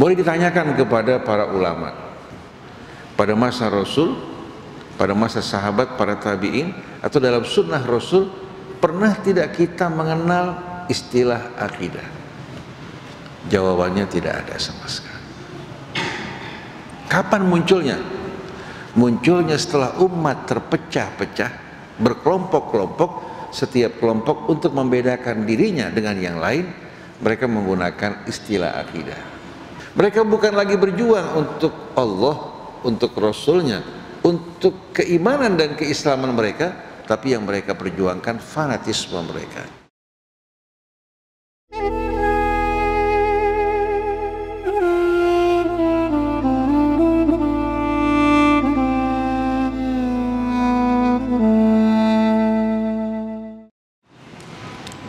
Boleh ditanyakan kepada para ulama pada masa Rasul, pada masa sahabat, para tabi'in, atau dalam sunnah Rasul, pernah tidak kita mengenal istilah akidah? Jawabannya tidak ada sama sekali. Kapan munculnya? Munculnya setelah umat terpecah-pecah, berkelompok-kelompok, setiap kelompok untuk membedakan dirinya dengan yang lain, mereka menggunakan istilah akidah. Mereka bukan lagi berjuang untuk Allah, untuk Rasulnya, untuk keimanan dan keislaman mereka, tapi yang mereka perjuangkan fanatisme mereka.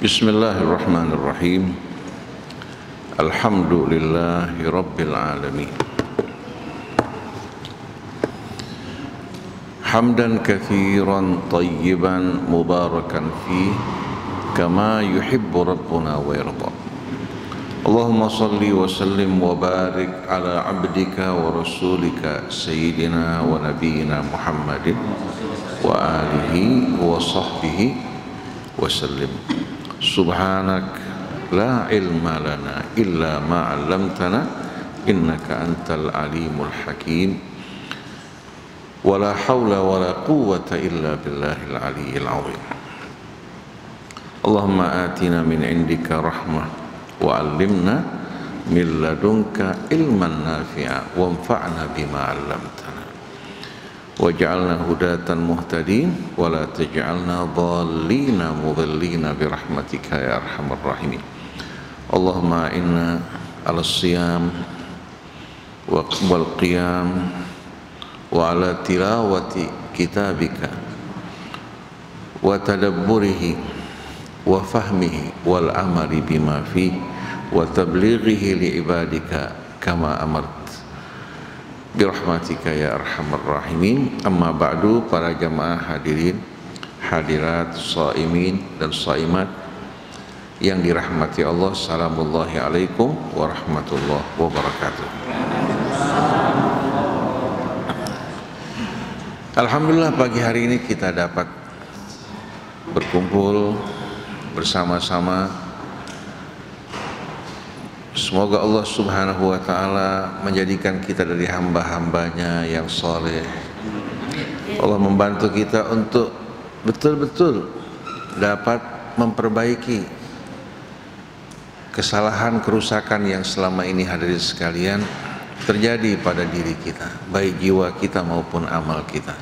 Bismillahirrahmanirrahim. Alhamdulillahi Rabbil Alamin. Hamdan kathiran tayyiban mubarakan fih kama yuhibbu Rabbuna wa yarda. Allahumma salli wa sallim wa barik ala abdika wa rasulika sayyidina wa nabiyyina Muhammadin wa alihi wa sahbihi wa sallim. Subhanak la ilma lana illa ma 'allamtana innaka antal alimul hakim. Wala haula wala quwwata illa billahil aliyyil azim. Allahumma atina min indika rahmah wa 'allimna min ladunka ilman nafi'a wanfa'na bima 'allamtana waj'alna hudatan muhtadin wa la taj'alna dhallina mudhillina birahmatika ya arhamar rahimin. Allahumma inna 'ala siyam wal qiyam wa 'ala tilawati kitabika wa tadabburihi wa fahmihi wal amali bima fihi wa tablighihi li ibadika kama amart birahmatika ya arhamar rahimin. Amma ba'du, para jamaah hadirin hadirat, shaimin dan shaimat yang dirahmati Allah, salamullahi alaikum warahmatullahi wabarakatuh. Alhamdulillah, pagi hari ini kita dapat berkumpul bersama-sama. Semoga Allah subhanahu wa ta'ala menjadikan kita dari hamba-hambanya yang soleh. Allah membantu kita untuk betul-betul dapat memperbaiki kesalahan, kerusakan yang selama ini hadirin sekalian terjadi pada diri kita, baik jiwa kita maupun amal kita.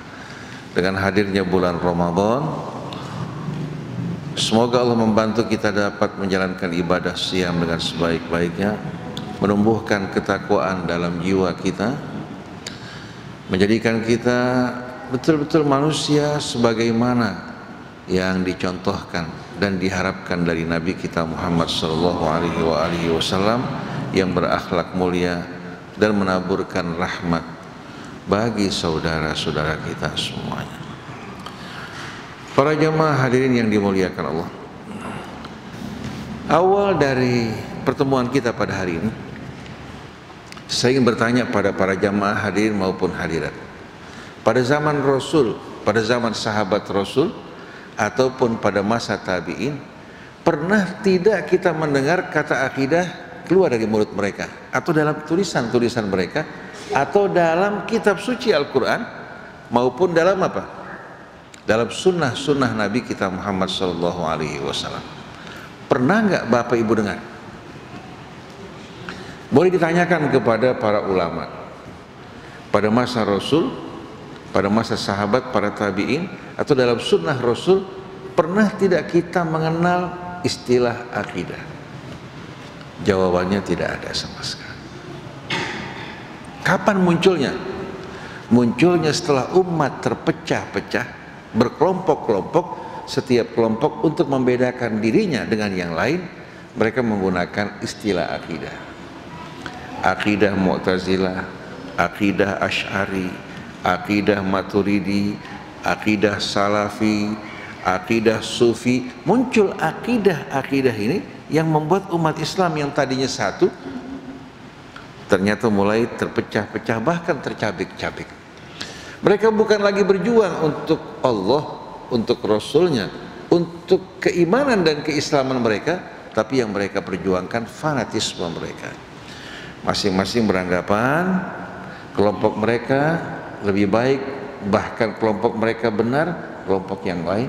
Dengan hadirnya bulan Ramadan, semoga Allah membantu kita dapat menjalankan ibadah siam dengan sebaik-baiknya, menumbuhkan ketakwaan dalam jiwa kita, menjadikan kita betul-betul manusia sebagaimana yang dicontohkan dan diharapkan dari Nabi kita Muhammad SAW yang berakhlak mulia dan menaburkan rahmat bagi saudara-saudara kita semuanya. Para jamaah hadirin yang dimuliakan Allah, awal dari pertemuan kita pada hari ini, saya ingin bertanya pada para jamaah hadirin maupun hadirat, pada zaman Rasul, pada zaman sahabat Rasul, ataupun pada masa tabi'in, pernah tidak kita mendengar kata akidah keluar dari mulut mereka, atau dalam tulisan-tulisan mereka, atau dalam kitab suci Al-Quran, maupun dalam apa? Dalam sunnah-sunnah Nabi kita Muhammad SAW. Pernah nggak Bapak Ibu dengar? Boleh ditanyakan kepada para ulama pada masa Rasul, pada masa sahabat, para tabi'in, atau dalam sunnah Rasul, pernah tidak kita mengenal istilah akidah? Jawabannya tidak ada sama sekali. Kapan munculnya? Munculnya setelah umat terpecah-pecah, berkelompok-kelompok, setiap kelompok untuk membedakan dirinya dengan yang lain, mereka menggunakan istilah akidah. Akidah Mu'tazilah, akidah Asy'ari, akidah Maturidi, akidah Salafi, akidah Sufi. Muncul akidah-akidah ini yang membuat umat Islam yang tadinya satu ternyata mulai terpecah-pecah, bahkan tercabik-cabik. Mereka bukan lagi berjuang untuk Allah, untuk Rasulnya, untuk keimanan dan keislaman mereka, tapi yang mereka perjuangkan fanatisme mereka. Masing-masing beranggapan kelompok mereka lebih baik, bahkan kelompok mereka benar, kelompok yang lain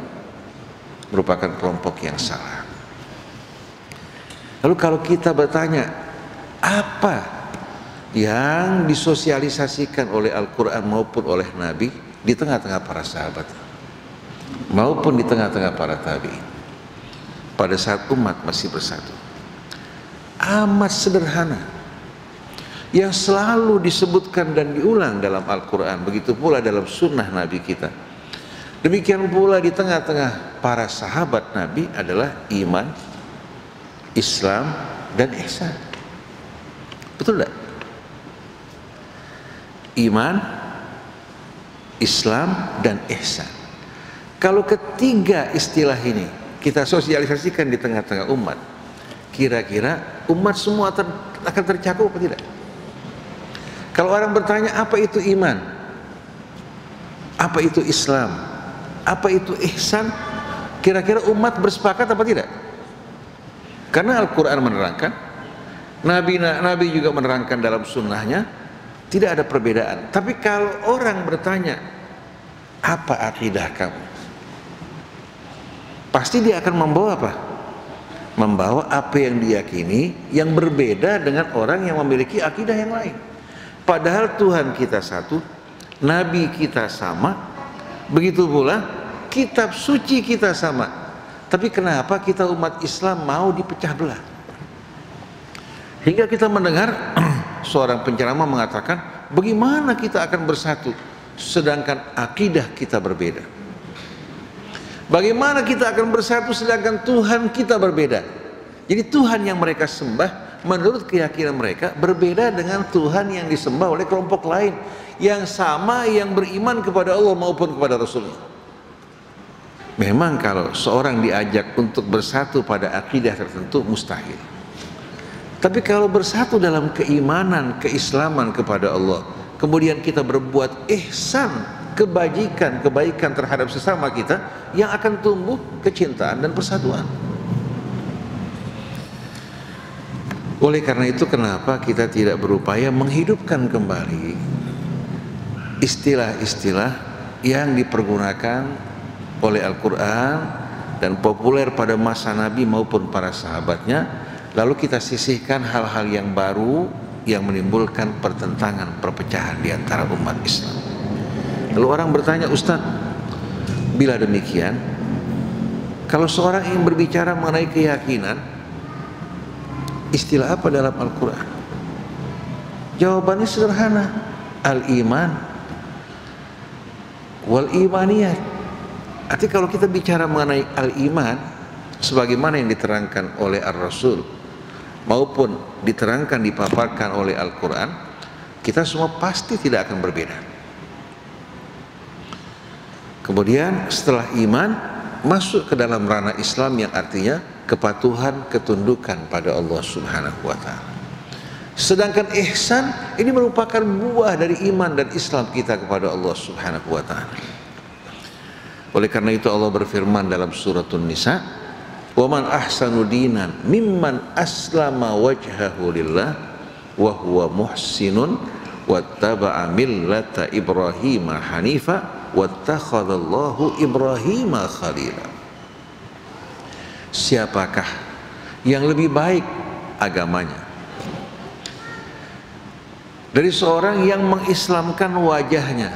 merupakan kelompok yang salah. Lalu kalau kita bertanya, apa yang disosialisasikan oleh Al-Quran maupun oleh Nabi di tengah-tengah para sahabat maupun di tengah-tengah para tabi'in pada saat umat masih bersatu? Amat sederhana, yang selalu disebutkan dan diulang dalam Al-Quran, begitu pula dalam sunnah Nabi kita. Demikian pula di tengah-tengah para sahabat Nabi adalah iman, Islam, dan ihsan. Betul tidak? Iman, Islam, dan ihsan. Kalau ketiga istilah ini kita sosialisasikan di tengah-tengah umat, kira-kira umat semua akan tercakup atau tidak? Kalau orang bertanya apa itu iman, apa itu Islam, apa itu ihsan, kira-kira umat bersepakat apa tidak? Karena Al-Quran menerangkan, Nabi juga menerangkan dalam sunnahnya, tidak ada perbedaan. Tapi kalau orang bertanya, apa akidah kamu? Pasti dia akan membawa apa? Membawa apa yang diyakini yang berbeda dengan orang yang memiliki akidah yang lain. Padahal Tuhan kita satu, Nabi kita sama, begitu pula kitab suci kita sama. Tapi kenapa kita umat Islam mau dipecah belah? Hingga kita mendengar seorang penceramah mengatakan, bagaimana kita akan bersatu sedangkan akidah kita berbeda? Bagaimana kita akan bersatu sedangkan Tuhan kita berbeda? Jadi Tuhan yang mereka sembah menurut keyakinan mereka berbeda dengan Tuhan yang disembah oleh kelompok lain yang sama, yang beriman kepada Allah maupun kepada Rasulnya. Memang kalau seorang diajak untuk bersatu pada akidah tertentu mustahil. Tapi kalau bersatu dalam keimanan, keislaman kepada Allah, kemudian kita berbuat ihsan, kebaikan terhadap sesama kita, yang akan tumbuh kecintaan dan persatuan. Oleh karena itu, kenapa kita tidak berupaya menghidupkan kembali istilah-istilah yang dipergunakan oleh Al-Quran dan populer pada masa Nabi maupun para sahabatnya, lalu kita sisihkan hal-hal yang baru yang menimbulkan pertentangan, perpecahan di antara umat Islam. Lalu orang bertanya, Ustaz, bila demikian, kalau seorang ingin berbicara mengenai keyakinan, istilah apa dalam Al-Quran? Jawabannya sederhana, al-iman wal imaniyat. Artinya kalau kita bicara mengenai al-iman sebagaimana yang diterangkan oleh Ar-Rasul maupun diterangkan, dipaparkan oleh Al-Quran, kita semua pasti tidak akan berbeda. Kemudian setelah iman masuk ke dalam ranah Islam yang artinya kepatuhan, ketundukan pada Allah Subhanahu wa Ta'ala. Sedangkan ihsan ini merupakan buah dari iman dan Islam kita kepada Allah Subhanahu wa Ta'ala. Oleh karena itu Allah berfirman dalam surat An-Nisa, "Wa man ahsanu dinan mimman aslama wajhahu lillah wa huwa muhsinun wattaba'a millata Ibrahim hanifa wattakhadallahu Ibrahim khalila." Siapakah yang lebih baik agamanya dari seorang yang mengislamkan wajahnya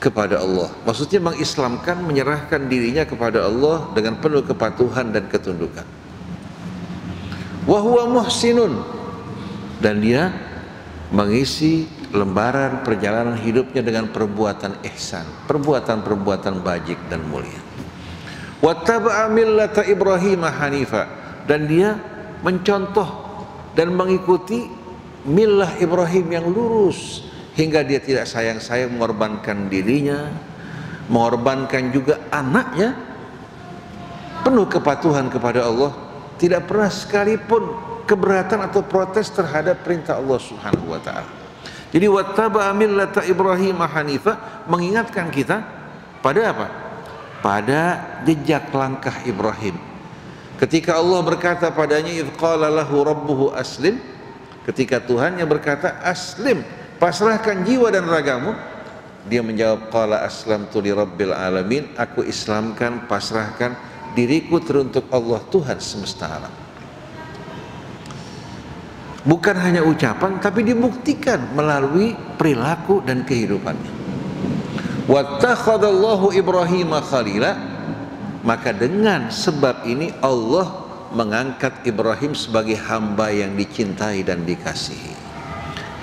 kepada Allah? Maksudnya mengislamkan, menyerahkan dirinya kepada Allah dengan penuh kepatuhan dan ketundukan. Wa huwa muhsinun, dan dia mengisi lembaran perjalanan hidupnya dengan perbuatan ihsan, perbuatan-perbuatan bajik dan mulia. Wattaba'a millata Ibrahim hanifa, dan dia mencontoh dan mengikuti millah Ibrahim yang lurus, hingga dia tidak sayang-sayang mengorbankan dirinya, mengorbankan juga anaknya, penuh kepatuhan kepada Allah, tidak pernah sekalipun keberatan atau protes terhadap perintah Allah Subhanahu wa taala. Jadi wattaba'a millata Ibrahim hanifa mengingatkan kita pada apa? Pada jejak langkah Ibrahim. Ketika Allah berkata padanya idz qala lahu rabbuhu aslim, ketika Tuhannya berkata aslim, pasrahkan jiwa dan ragamu, dia menjawab qala aslamtu li rabbil alamin, aku islamkan, pasrahkan diriku teruntuk Allah Tuhan semesta alam. Bukan hanya ucapan, tapi dibuktikan melalui perilaku dan kehidupannya. Wattakhadallahu Ibrahima khalila, maka dengan sebab ini Allah mengangkat Ibrahim sebagai hamba yang dicintai dan dikasihi.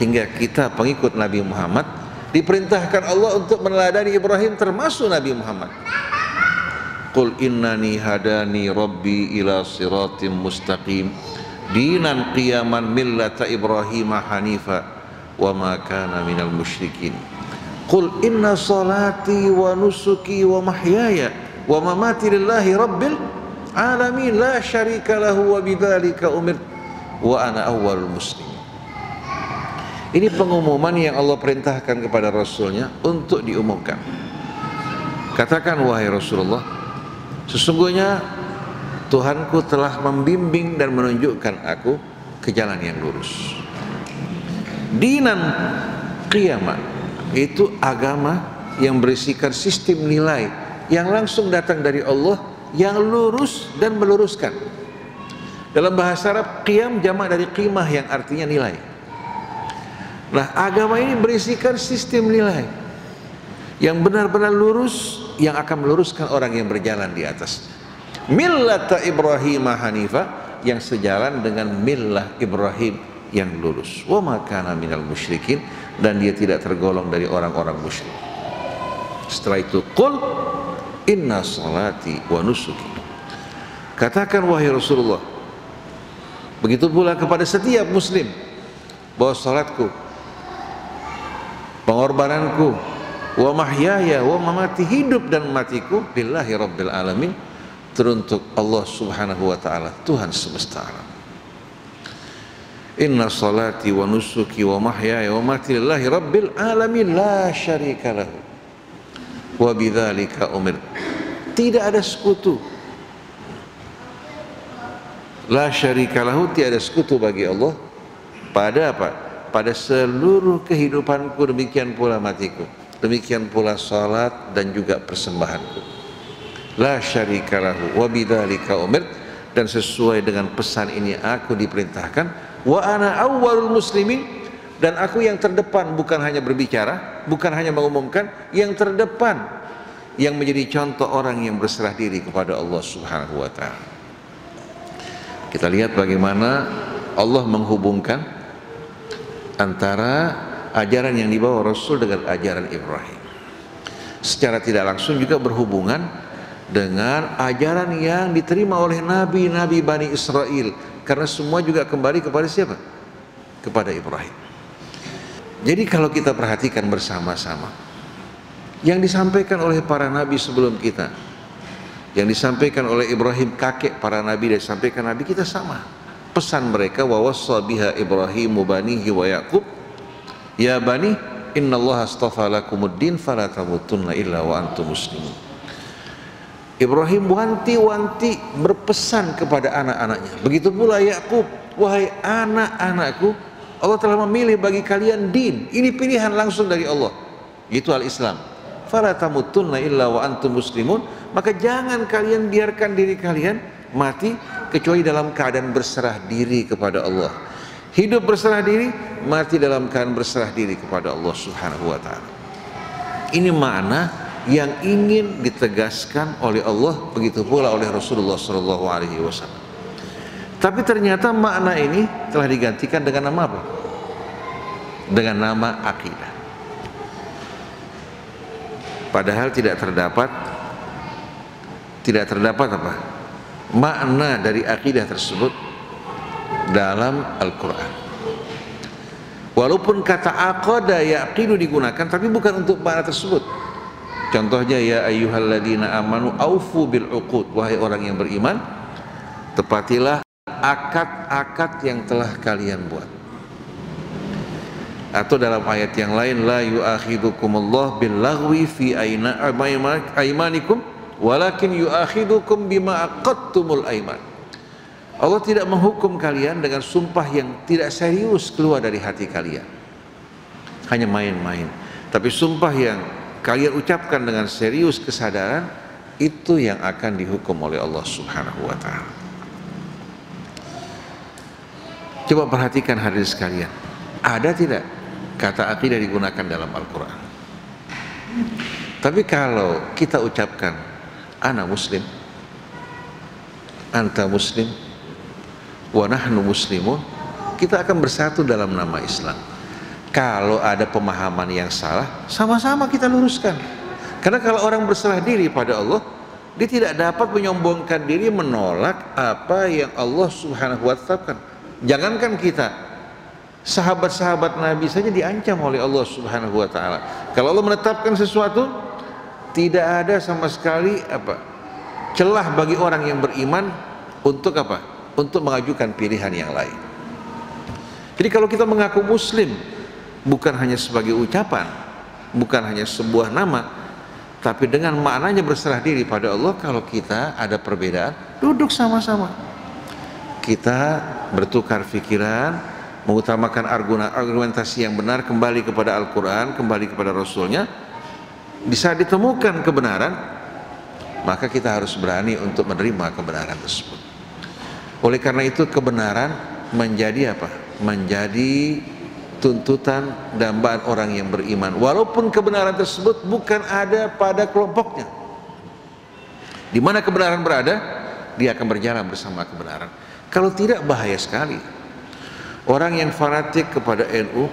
Hingga kita pengikut Nabi Muhammad diperintahkan Allah untuk meneladani Ibrahim, termasuk Nabi Muhammad. Qul innani hadani rabbi ila siratim mustaqim dinan qiyaman millata Ibrahim hanifa wa ma kana minal musyrikin. Qul inna salati wa nusuki wa mahyaya wa mamati lillahi rabbil alamin la syarika lahu wa bidzalika umirtu wa ana awwalul muslimin. Ini pengumuman yang Allah perintahkan kepada Rasulnya untuk diumumkan. Katakan wahai Rasulullah, sesungguhnya Tuhanku telah membimbing dan menunjukkan aku ke jalan yang lurus. Dinan qiyamah, itu agama yang berisikan sistem nilai yang langsung datang dari Allah, yang lurus dan meluruskan. Dalam bahasa Arab, qiyam jamak dari qimah yang artinya nilai. Nah, agama ini berisikan sistem nilai yang benar-benar lurus, yang akan meluruskan orang yang berjalan di atas. Millata Ibrahim hanifa, yang sejalan dengan millah Ibrahim yang lurus. Wa ma kana minal musyrikin, dan dia tidak tergolong dari orang-orang musyrik. Setelah itu, qul inna salati wa nusuki, katakan wahai Rasulullah, begitu pula kepada setiap muslim, bahwa salatku, pengorbananku, wa mahyaya wa mamati, hidup dan matiku, lillahi rabbil alamin, teruntuk Allah Subhanahu wa taala, Tuhan semesta alam. Inna salati wa nusuki wa mahyaya wa mamati lillahi rabbil alamin la syarika lahu wa bidzalika umirtu. Tidak ada sekutu. La syarika lahu, tiada sekutu bagi Allah pada apa? Pada seluruh kehidupanku, demikian pula matiku, demikian pula salat dan juga persembahanku. La syarika lahu wa bidzalika umirtu, dan sesuai dengan pesan ini aku diperintahkan. Wa ana awwalul muslimin, dan aku yang terdepan, bukan hanya berbicara, bukan hanya mengumumkan, yang terdepan, yang menjadi contoh orang yang berserah diri kepada Allah Subhanahu wa taala. Kita lihat bagaimana Allah menghubungkan antara ajaran yang dibawa Rasul dengan ajaran Ibrahim. Secara tidak langsung juga berhubungan dengan ajaran yang diterima oleh nabi-nabi Bani Israel, karena semua juga kembali kepada siapa? Kepada Ibrahim. Jadi kalau kita perhatikan bersama-sama, yang disampaikan oleh para nabi sebelum kita, yang disampaikan oleh Ibrahim kakek para nabi, dan disampaikan nabi kita sama. Pesan mereka, wa wassa biha Ibrahimu banihi wa Yaqub ya bani innallaha astafa lakumuddin fala tamutunna illa wa antum muslimun. Ibrahim wanti-wanti berpesan kepada anak-anaknya. Begitu pula Yakub, wahai anak-anakku, Allah telah memilih bagi kalian din. Ini pilihan langsung dari Allah, itu al-Islam. Fala tamutunna illa wa antum muslimun, maka jangan kalian biarkan diri kalian mati kecuali dalam keadaan berserah diri kepada Allah. Hidup berserah diri, mati dalam keadaan berserah diri kepada Allah Subhanahu wa taala. Ini makna yang ingin ditegaskan oleh Allah, begitu pula oleh Rasulullah sallallahu alaihi wasallam. Tapi ternyata makna ini telah digantikan dengan nama apa? Dengan nama akidah. Padahal tidak terdapat apa? Makna dari akidah tersebut dalam Al-Quran. Walaupun kata aqada yaqidu digunakan, tapi bukan untuk makna tersebut. Contohnya, ya ayyuhalladzina amanu aufu bil uqud, wahai orang yang beriman, tepatilah akad-akad yang telah kalian buat. Atau dalam ayat yang lain, la yu'akhidukumullah billaghwi fi aymanikum walakin yu'akhidukum bima aqadtumul aiman. Allah tidak menghukum kalian dengan sumpah yang tidak serius keluar dari hati kalian, hanya main-main. Tapi sumpah yang kalian ucapkan dengan serius kesadaran, itu yang akan dihukum oleh Allah Subhanahu wa ta'ala. Coba perhatikan hadirin sekalian, ada tidak kata akidah digunakan dalam Al-Quran? Tapi kalau kita ucapkan ana muslim, anta muslim, wa nahnu muslimun, kita akan bersatu dalam nama Islam. Kalau ada pemahaman yang salah, sama-sama kita luruskan. Karena kalau orang berserah diri pada Allah, dia tidak dapat menyombongkan diri menolak apa yang Allah Subhanahu wa ta'ala tetapkan. Jangankan kita, sahabat-sahabat Nabi saja diancam oleh Allah Subhanahu wa ta'ala. Kalau Allah menetapkan sesuatu, tidak ada sama sekali celah bagi orang yang beriman untuk untuk mengajukan pilihan yang lain. Jadi kalau kita mengaku muslim, bukan hanya sebagai ucapan, bukan hanya sebuah nama, tapi dengan maknanya berserah diri pada Allah. Kalau kita ada perbedaan, duduk sama-sama, kita bertukar pikiran, mengutamakan argumentasi yang benar, kembali kepada Al-Quran, kembali kepada Rasulnya. Bisa ditemukan kebenaran, maka kita harus berani untuk menerima kebenaran tersebut. Oleh karena itu kebenaran menjadi menjadi tuntutan dambaan orang yang beriman, walaupun kebenaran tersebut bukan ada pada kelompoknya. Di mana kebenaran berada, dia akan berjalan bersama kebenaran. Kalau tidak, bahaya sekali. Orang yang fanatik kepada NU,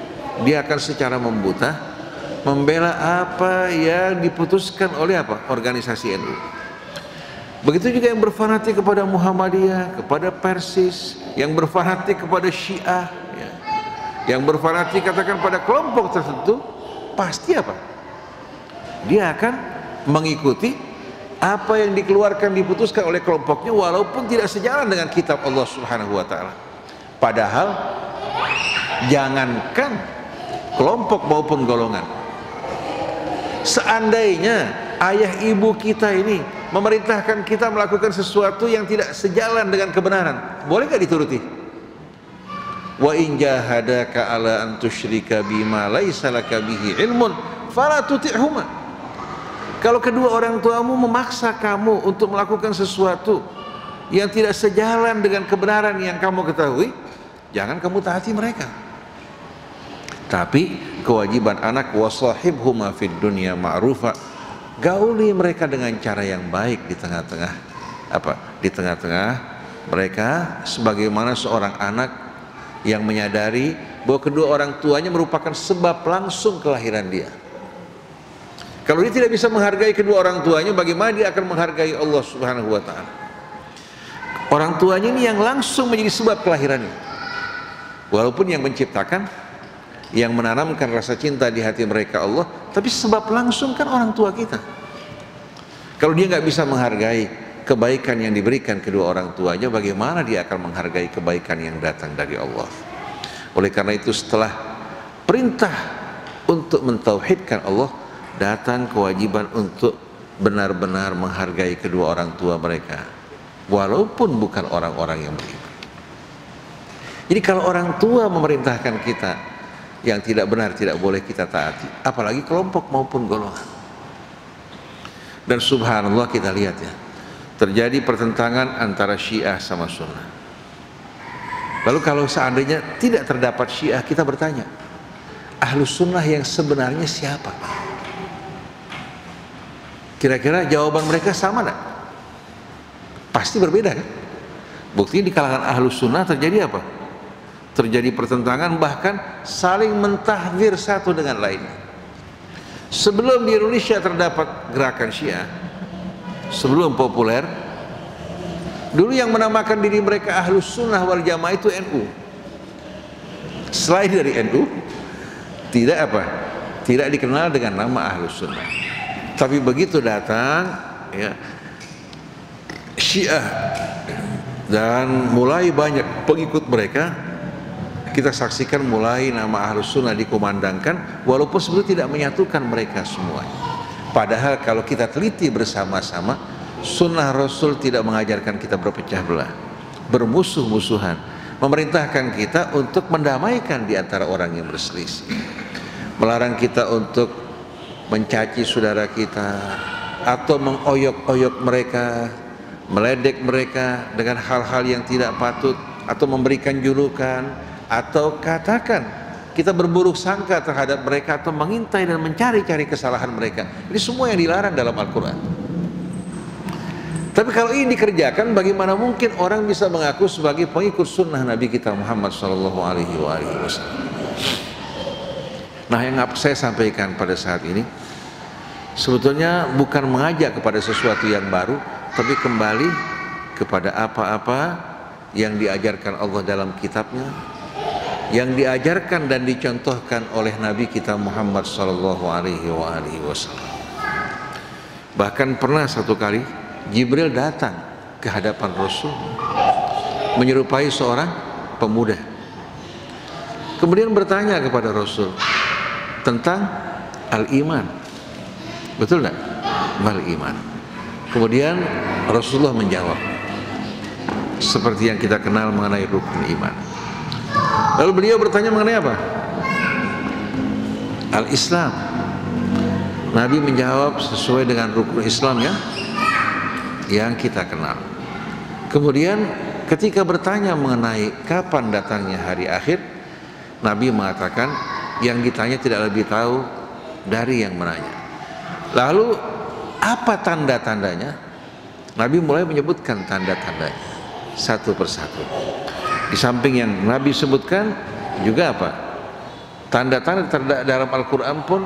dia akan secara membuta membela apa yang diputuskan oleh organisasi NU. Begitu juga yang berfanatik kepada Muhammadiyah, kepada Persis, yang berfanatik kepada Syiah, yang berfanatik katakan pada kelompok tertentu, pasti dia akan mengikuti apa yang dikeluarkan, diputuskan oleh kelompoknya, walaupun tidak sejalan dengan kitab Allah Subhanahu wa ta'ala. Padahal jangankan kelompok maupun golongan, seandainya ayah ibu kita ini memerintahkan kita melakukan sesuatu yang tidak sejalan dengan kebenaran, boleh gak dituruti? Wa in jahadaka ala an tusyrika bima laisa laka bihi ilmun fala tuti'huma. Kalau kedua orang tuamu memaksa kamu untuk melakukan sesuatu yang tidak sejalan dengan kebenaran yang kamu ketahui, jangan kamu taati mereka. Tapi kewajiban anak, wasahibhuma fid dunya ma'rufa, gauli mereka dengan cara yang baik di tengah-tengah di tengah-tengah mereka, sebagaimana seorang anak yang menyadari bahwa kedua orang tuanya merupakan sebab langsung kelahiran dia. Kalau dia tidak bisa menghargai kedua orang tuanya, bagaimana dia akan menghargai Allah Subhanahu wa ta'ala? Orang tuanya ini yang langsung menjadi sebab kelahirannya. Walaupun yang menciptakan, yang menanamkan rasa cinta di hati mereka Allah, tapi sebab langsung kan orang tua kita. Kalau dia nggak bisa menghargai kebaikan yang diberikan kedua orang tuanya, bagaimana dia akan menghargai kebaikan yang datang dari Allah? Oleh karena itu, setelah perintah untuk mentauhidkan Allah, datang kewajiban untuk benar-benar menghargai kedua orang tua mereka, walaupun bukan orang-orang yang beriman. Jadi kalau orang tua memerintahkan kita yang tidak benar, tidak boleh kita taati, apalagi kelompok maupun golongan. Dan subhanallah, kita lihat ya, terjadi pertentangan antara Syiah sama Sunnah. Lalu kalau seandainya tidak terdapat Syiah, kita bertanya, Ahlus Sunnah yang sebenarnya siapa? Kira-kira jawaban mereka sama enggak? Pasti berbeda kan? Buktinya di kalangan Ahlus Sunnah terjadi apa? Terjadi pertentangan, bahkan saling mentahdir satu dengan lainnya. Sebelum di Indonesia terdapat gerakan Syiah, sebelum populer, dulu yang menamakan diri mereka Ahlus Sunnah wal Jamaah itu NU. Selain dari NU, tidak dikenal dengan nama Ahlus Sunnah. Tapi begitu datang Syiah dan mulai banyak pengikut mereka. Kita saksikan mulai nama Ahlus Sunnah dikumandangkan, walaupun sebetulnya tidak menyatukan mereka semua. Padahal kalau kita teliti bersama-sama, sunnah Rasul tidak mengajarkan kita berpecah belah, bermusuh-musuhan, memerintahkan kita untuk mendamaikan di antara orang yang berselisih, melarang kita untuk mencaci saudara kita atau mengoyok-oyok mereka, meledek mereka dengan hal-hal yang tidak patut, atau memberikan julukan, atau katakan kita berburuk sangka terhadap mereka, atau mengintai dan mencari-cari kesalahan mereka. Ini semua yang dilarang dalam Al-Quran. Tapi kalau ini dikerjakan, bagaimana mungkin orang bisa mengaku sebagai pengikut sunnah Nabi kita Muhammad SAW? Nah, yang saya sampaikan pada saat ini sebetulnya bukan mengajak kepada sesuatu yang baru, tapi kembali kepada apa-apa yang diajarkan Allah dalam kitabnya, yang diajarkan dan dicontohkan oleh Nabi kita Muhammad SAW. Bahkan pernah satu kali Jibril datang ke hadapan Rasul menyerupai seorang pemuda, kemudian bertanya kepada Rasul tentang al-iman. Betul tidak? Mal-iman. Kemudian Rasulullah menjawab seperti yang kita kenal mengenai rukun iman. Lalu beliau bertanya mengenai apa? Al-Islam. Nabi menjawab sesuai dengan rukun Islam yang kita kenal. Kemudian ketika bertanya mengenai kapan datangnya hari akhir, Nabi mengatakan yang ditanya tidak lebih tahu dari yang menanya. Lalu apa tanda-tandanya? Nabi mulai menyebutkan tanda-tandanya satu persatu. Di samping yang Nabi sebutkan juga apa? Tanda-tanda dalam Al-Quran pun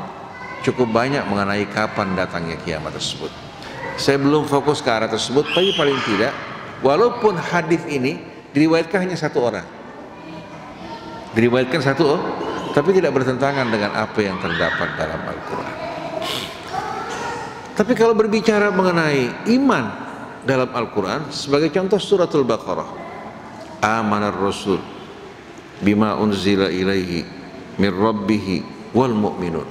cukup banyak mengenai kapan datangnya kiamat tersebut. Saya belum fokus ke arah tersebut, tapi paling tidak walaupun hadis ini diriwayatkan hanya satu orang, diriwayatkan satu orang, tapi tidak bertentangan dengan apa yang terdapat dalam Al-Quran. Tapi kalau berbicara mengenai iman dalam Al-Quran, sebagai contoh suratul Baqarah, amanar rasul bima unzila ilaihi min rabbihi wal mu'minun.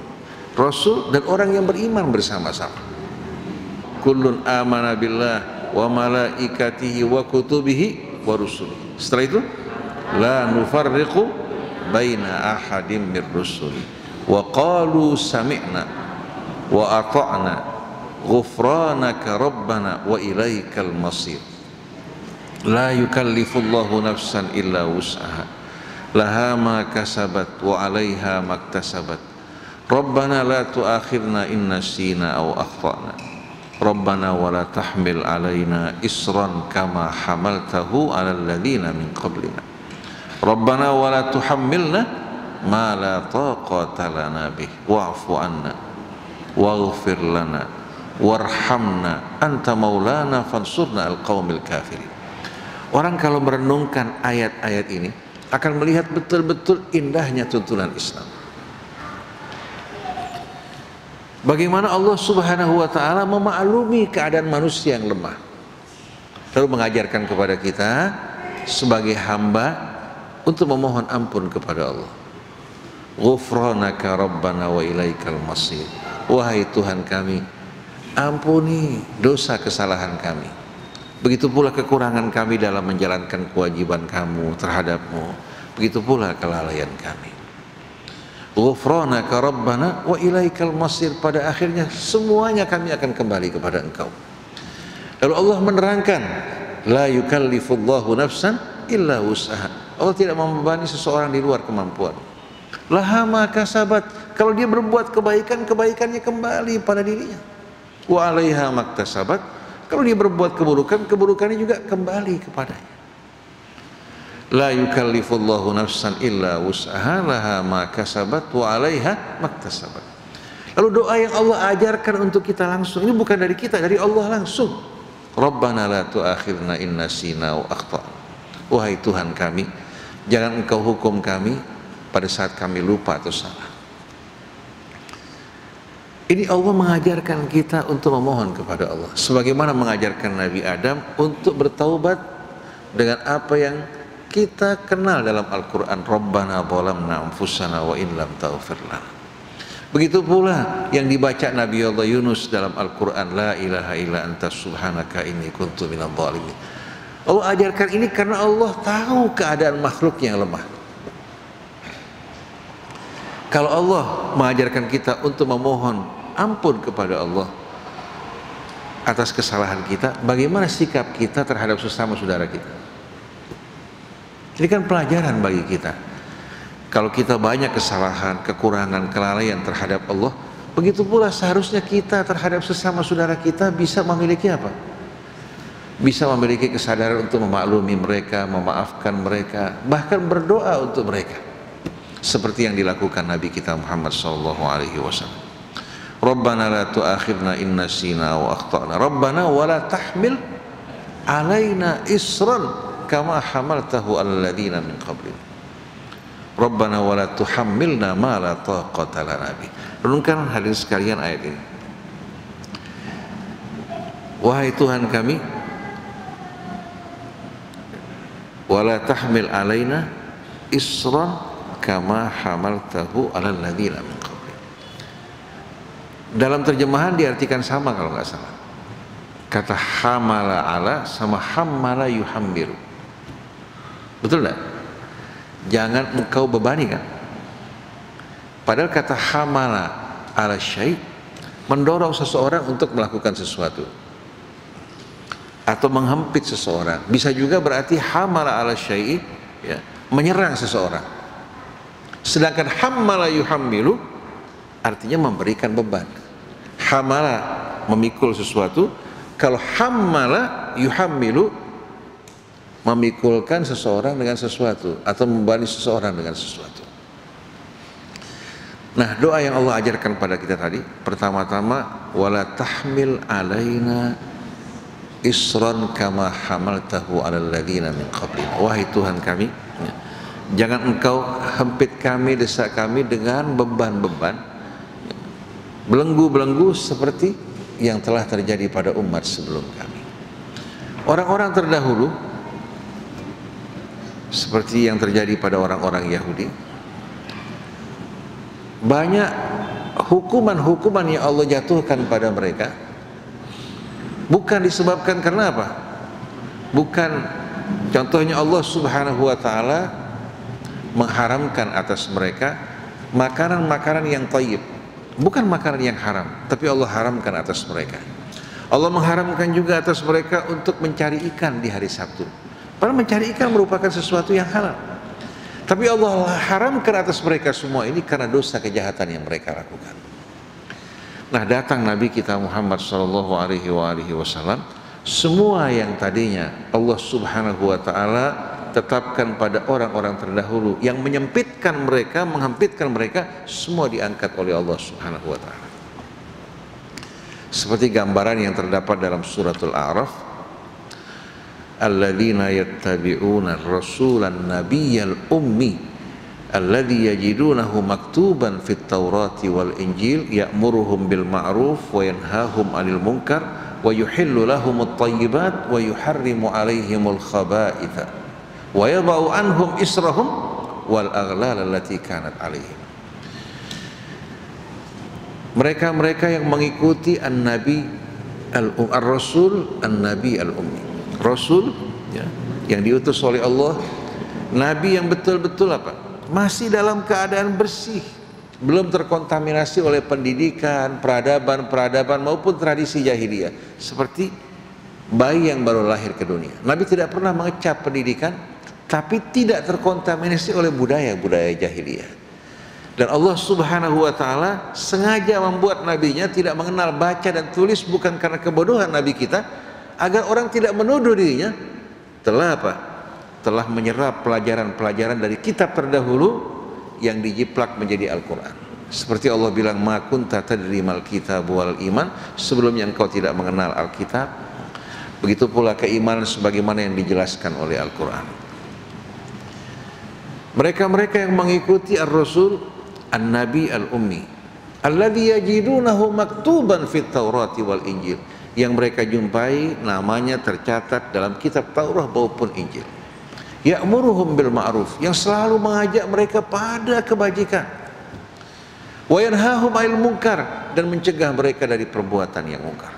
Rasul dan orang yang beriman bersama-sama. Kullun amana billah wa malaikatihi wa kutubihi wa rusulihi. Setelah itu la nufarriqu baina ahadim mir rusuli wa qalu sami'na wa ata'na ghufranaka rabbana wa ilaikal masir. La yukallifullahu nafsan illa wus'aha laha ma kasabat wa 'alaiha maktasabat. Rabbana la tu'akhirna in nasina aw akhtana. Rabbana wa la tahmil 'alaina isran kama hamaltahu 'alal ladzina min qablina. Rabbana wa la tuhammilna ma la taqata lana bih wa'fu 'anna waghfir lana warhamna anta maulana fansurna al-qaumil kafirin. Orang kalau merenungkan ayat-ayat ini akan melihat betul-betul indahnya tuntunan Islam. Bagaimana Allah Subhanahu wa ta'ala memaklumi keadaan manusia yang lemah, lalu mengajarkan kepada kita sebagai hamba untuk memohon ampun kepada Allah. Ghufranaka rabbana wa ilaikal masir. Wahai Tuhan kami, ampuni dosa kesalahan kami, begitu pula kekurangan kami dalam menjalankan kewajiban kamu terhadapmu, begitu pula kelalaian kami. Ghufranaka rabbana wa ilaikal masir. Pada akhirnya semuanya kami akan kembali kepada Engkau. Lalu Allah menerangkan, la yukallifullahu nafsan illa wus'aha. Allah tidak membebani seseorang di luar kemampuan. Laha ma kasabat. Kalau dia berbuat kebaikan, kebaikannya kembali pada dirinya. Wa 'alaiha maktasabat. Kalau dia berbuat keburukan, keburukannya juga kembali kepadanya. La yukallifullahu nafsan illa wus'aha laha ma kasabat wa 'alaiha maktasabat. Lalu doa yang Allah ajarkan untuk kita langsung, ini bukan dari kita, dari Allah langsung. Rabbana la tu'akhirna in nasina wa akhtana. Wahai Tuhan kami, jangan Engkau hukum kami pada saat kami lupa atau salah. Ini Allah mengajarkan kita untuk memohon kepada Allah, sebagaimana mengajarkan Nabi Adam untuk bertaubat dengan apa yang kita kenal dalam Al-Quran. Rabbana zalamna anfusana wa in lam taghfir lana. Begitu pula yang dibaca Nabi Allah Yunus dalam Al-Quran, la ilaha illa anta subhanaka inni kuntu minadh dhalimin. Allah ajarkan ini karena Allah tahu keadaan makhluk yang lemah. Kalau Allah mengajarkan kita untuk memohon ampun kepada Allah atas kesalahan kita, bagaimana sikap kita terhadap sesama saudara kita? Ini kan pelajaran bagi kita. Kalau kita banyak kesalahan, kekurangan, kelalaian terhadap Allah, begitu pula seharusnya kita terhadap sesama saudara kita bisa memiliki apa? Bisa memiliki kesadaran untuk memaklumi mereka, memaafkan mereka, bahkan berdoa untuk mereka. Seperti yang dilakukan Nabi kita Muhammad SAW. Rabbana la tu'akhidna in nasina wa akhtana. Rabbana wa la tahmil alaina isran kama hamaltahu alal ladzina min qablina. Rabbana wa la tuhammilna ma la taqata lana bih. Renungkan hadirin sekalian ayat ini. Wahai Tuhan kami, wa la tahmil alaina isran kama hamaltahu alal ladzina min qablina. Dalam terjemahan diartikan sama kalau nggak salah. Kata hamala ala sama hammala yuhammiru. Betul nggak? Jangan engkau bebani kan? Padahal kata hamala ala syai' mendorong seseorang untuk melakukan sesuatu atau menghempit seseorang. Bisa juga berarti hamala ala syai', ya, menyerang seseorang. Sedangkan hammala yuhammilu artinya memberikan beban. Hamala memikul sesuatu, kalau hammala yuhammilu memikulkan seseorang dengan sesuatu atau membebani seseorang dengan sesuatu. Nah, doa yang Allah ajarkan pada kita tadi, pertama-tama wala tahmil alaina isran kama hamaltahu alal ladzina min qablina. Wahai Tuhan kami, jangan engkau hempit kami, desak kami dengan beban-beban, belenggu-belenggu seperti yang telah terjadi pada umat sebelum kami. Orang-orang terdahulu seperti yang terjadi pada orang-orang Yahudi, banyak hukuman-hukuman yang Allah jatuhkan pada mereka bukan disebabkan karena apa? Bukan, contohnya Allah Subhanahu wa ta'ala mengharamkan atas mereka makanan-makanan yang thayyib, bukan makanan yang haram, tapi Allah haramkan atas mereka. Allah mengharamkan juga atas mereka untuk mencari ikan di hari Sabtu. Padahal mencari ikan merupakan sesuatu yang halal. Tapi Allah haramkan atas mereka semua ini karena dosa kejahatan yang mereka lakukan. Nah, datang Nabi kita Muhammad SAW, semua yang tadinya Allah Subhanahu wa ta'ala tetapkan pada orang-orang terdahulu yang menyempitkan mereka, menghempitkan mereka, semua diangkat oleh Allah Subhanahu wa ta'ala. Seperti gambaran yang terdapat dalam suratul A'raf, alladzina yattabi'una ar-rasulan nabiyyal ummi alladzi yajidunahu maktuban fit taurati wal injil ya'muruhum bil ma'ruf wa yanhahum 'anil munkar wa yuhillu lahumut thayyibat wa yuharrimu 'alaihimul khaba'itha wa yadh'u anhum israhum wal aghlal allati kanat 'alaihim. Mereka-mereka yang mengikuti an-nabi ar-rasul an-nabi al-ummi, Rasul, ya, yang diutus oleh Allah, Nabi yang betul-betul apa? Masih dalam keadaan bersih, belum terkontaminasi oleh pendidikan, peradaban maupun tradisi jahiliyah, seperti bayi yang baru lahir ke dunia. Nabi tidak pernah mengecap pendidikan, tapi tidak terkontaminasi oleh budaya-budaya jahiliyah. Dan Allah Subhanahu wa ta'ala sengaja membuat nabinya tidak mengenal baca dan tulis, bukan karena kebodohan nabi kita, agar orang tidak menuduh dirinya telah apa? Telah menyerap pelajaran-pelajaran dari kitab terdahulu yang dijiplak menjadi Al-Quran. Seperti Allah bilang, ma kunta tadri mal kitab wal iman, sebelumnya engkau tidak mengenal Alkitab. Begitu pula keimanan sebagaimana yang dijelaskan oleh Al-Quran. Mereka-mereka yang mengikuti Ar-Rasul An-Nabi Al-Ummi alladzi yajidunahu maktuban fit Taurati wal Injil, yang mereka jumpai namanya tercatat dalam kitab Taurat maupun Injil. Ya'muruhum bil ma'ruf, yang selalu mengajak mereka pada kebajikan. Wa yanhahum 'anil munkar, dan mencegah mereka dari perbuatan yang mungkar.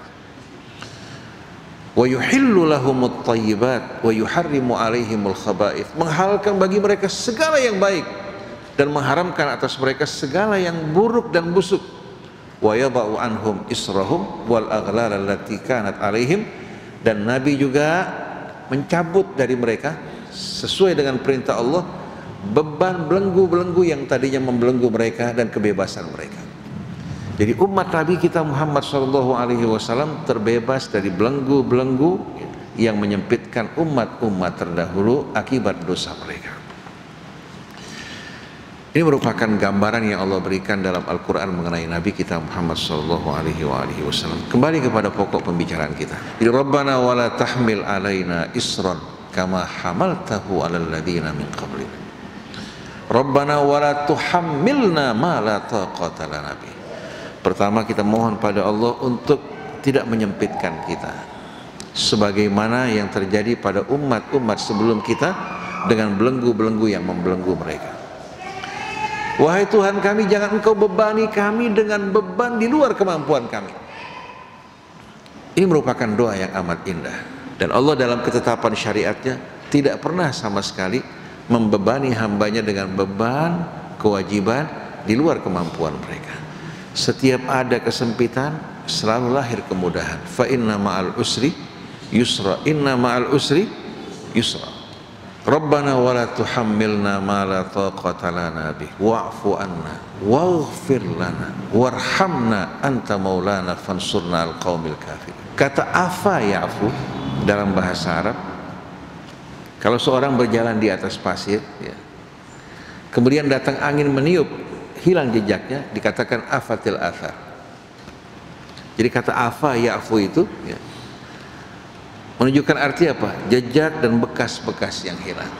Wa yuhillu lahumut thayyibat wa yuharrimu 'alaihimul khaba'ith, menghalalkan bagi mereka segala yang baik dan mengharamkan atas mereka segala yang buruk dan busuk. Wa yada'u anhum israhum wal aghlal allati kanat 'alaihim, dan Nabi juga mencabut dari mereka sesuai dengan perintah Allah beban belenggu-belenggu yang tadinya membelenggu mereka dan kebebasan mereka. Jadi umat Nabi kita Muhammad SAW terbebas dari belenggu-belenggu yang menyempitkan umat-umat terdahulu akibat dosa mereka. Ini merupakan gambaran yang Allah berikan dalam Al-Quran mengenai Nabi kita Muhammad SAW. Kembali kepada pokok pembicaraan kita. Jadi Rabbana wa la tahmil alaina isran kama hamaltahu alal ladina min qablina. Rabbana wa la tuhammilna ma la taqata lana bih. Pertama kita mohon pada Allah untuk tidak menyempitkan kita sebagaimana yang terjadi pada umat-umat sebelum kita dengan belenggu-belenggu yang membelenggu mereka. Wahai Tuhan kami, jangan Engkau bebani kami dengan beban di luar kemampuan kami. Ini merupakan doa yang amat indah, dan Allah dalam ketetapan syariatnya tidak pernah sama sekali membebani hambanya dengan beban kewajiban di luar kemampuan mereka. Setiap ada kesempitan selalu lahir kemudahan. Fa inna ma'al usri yusra, inna ma'al usri yusra. Rabbana wa la tuhammilna ma la taqata lana bih wa'fu anna waghfir lana warhamna anta maulana fansurna al qaumil kafir. Kata afa ya'fu dalam bahasa Arab, kalau seorang berjalan di atas pasir ya, kemudian datang angin meniup, hilang jejaknya, dikatakan afatil athar. Jadi kata afa ya'fu itu ya, menunjukkan arti apa? Jejak dan bekas-bekas yang hilang.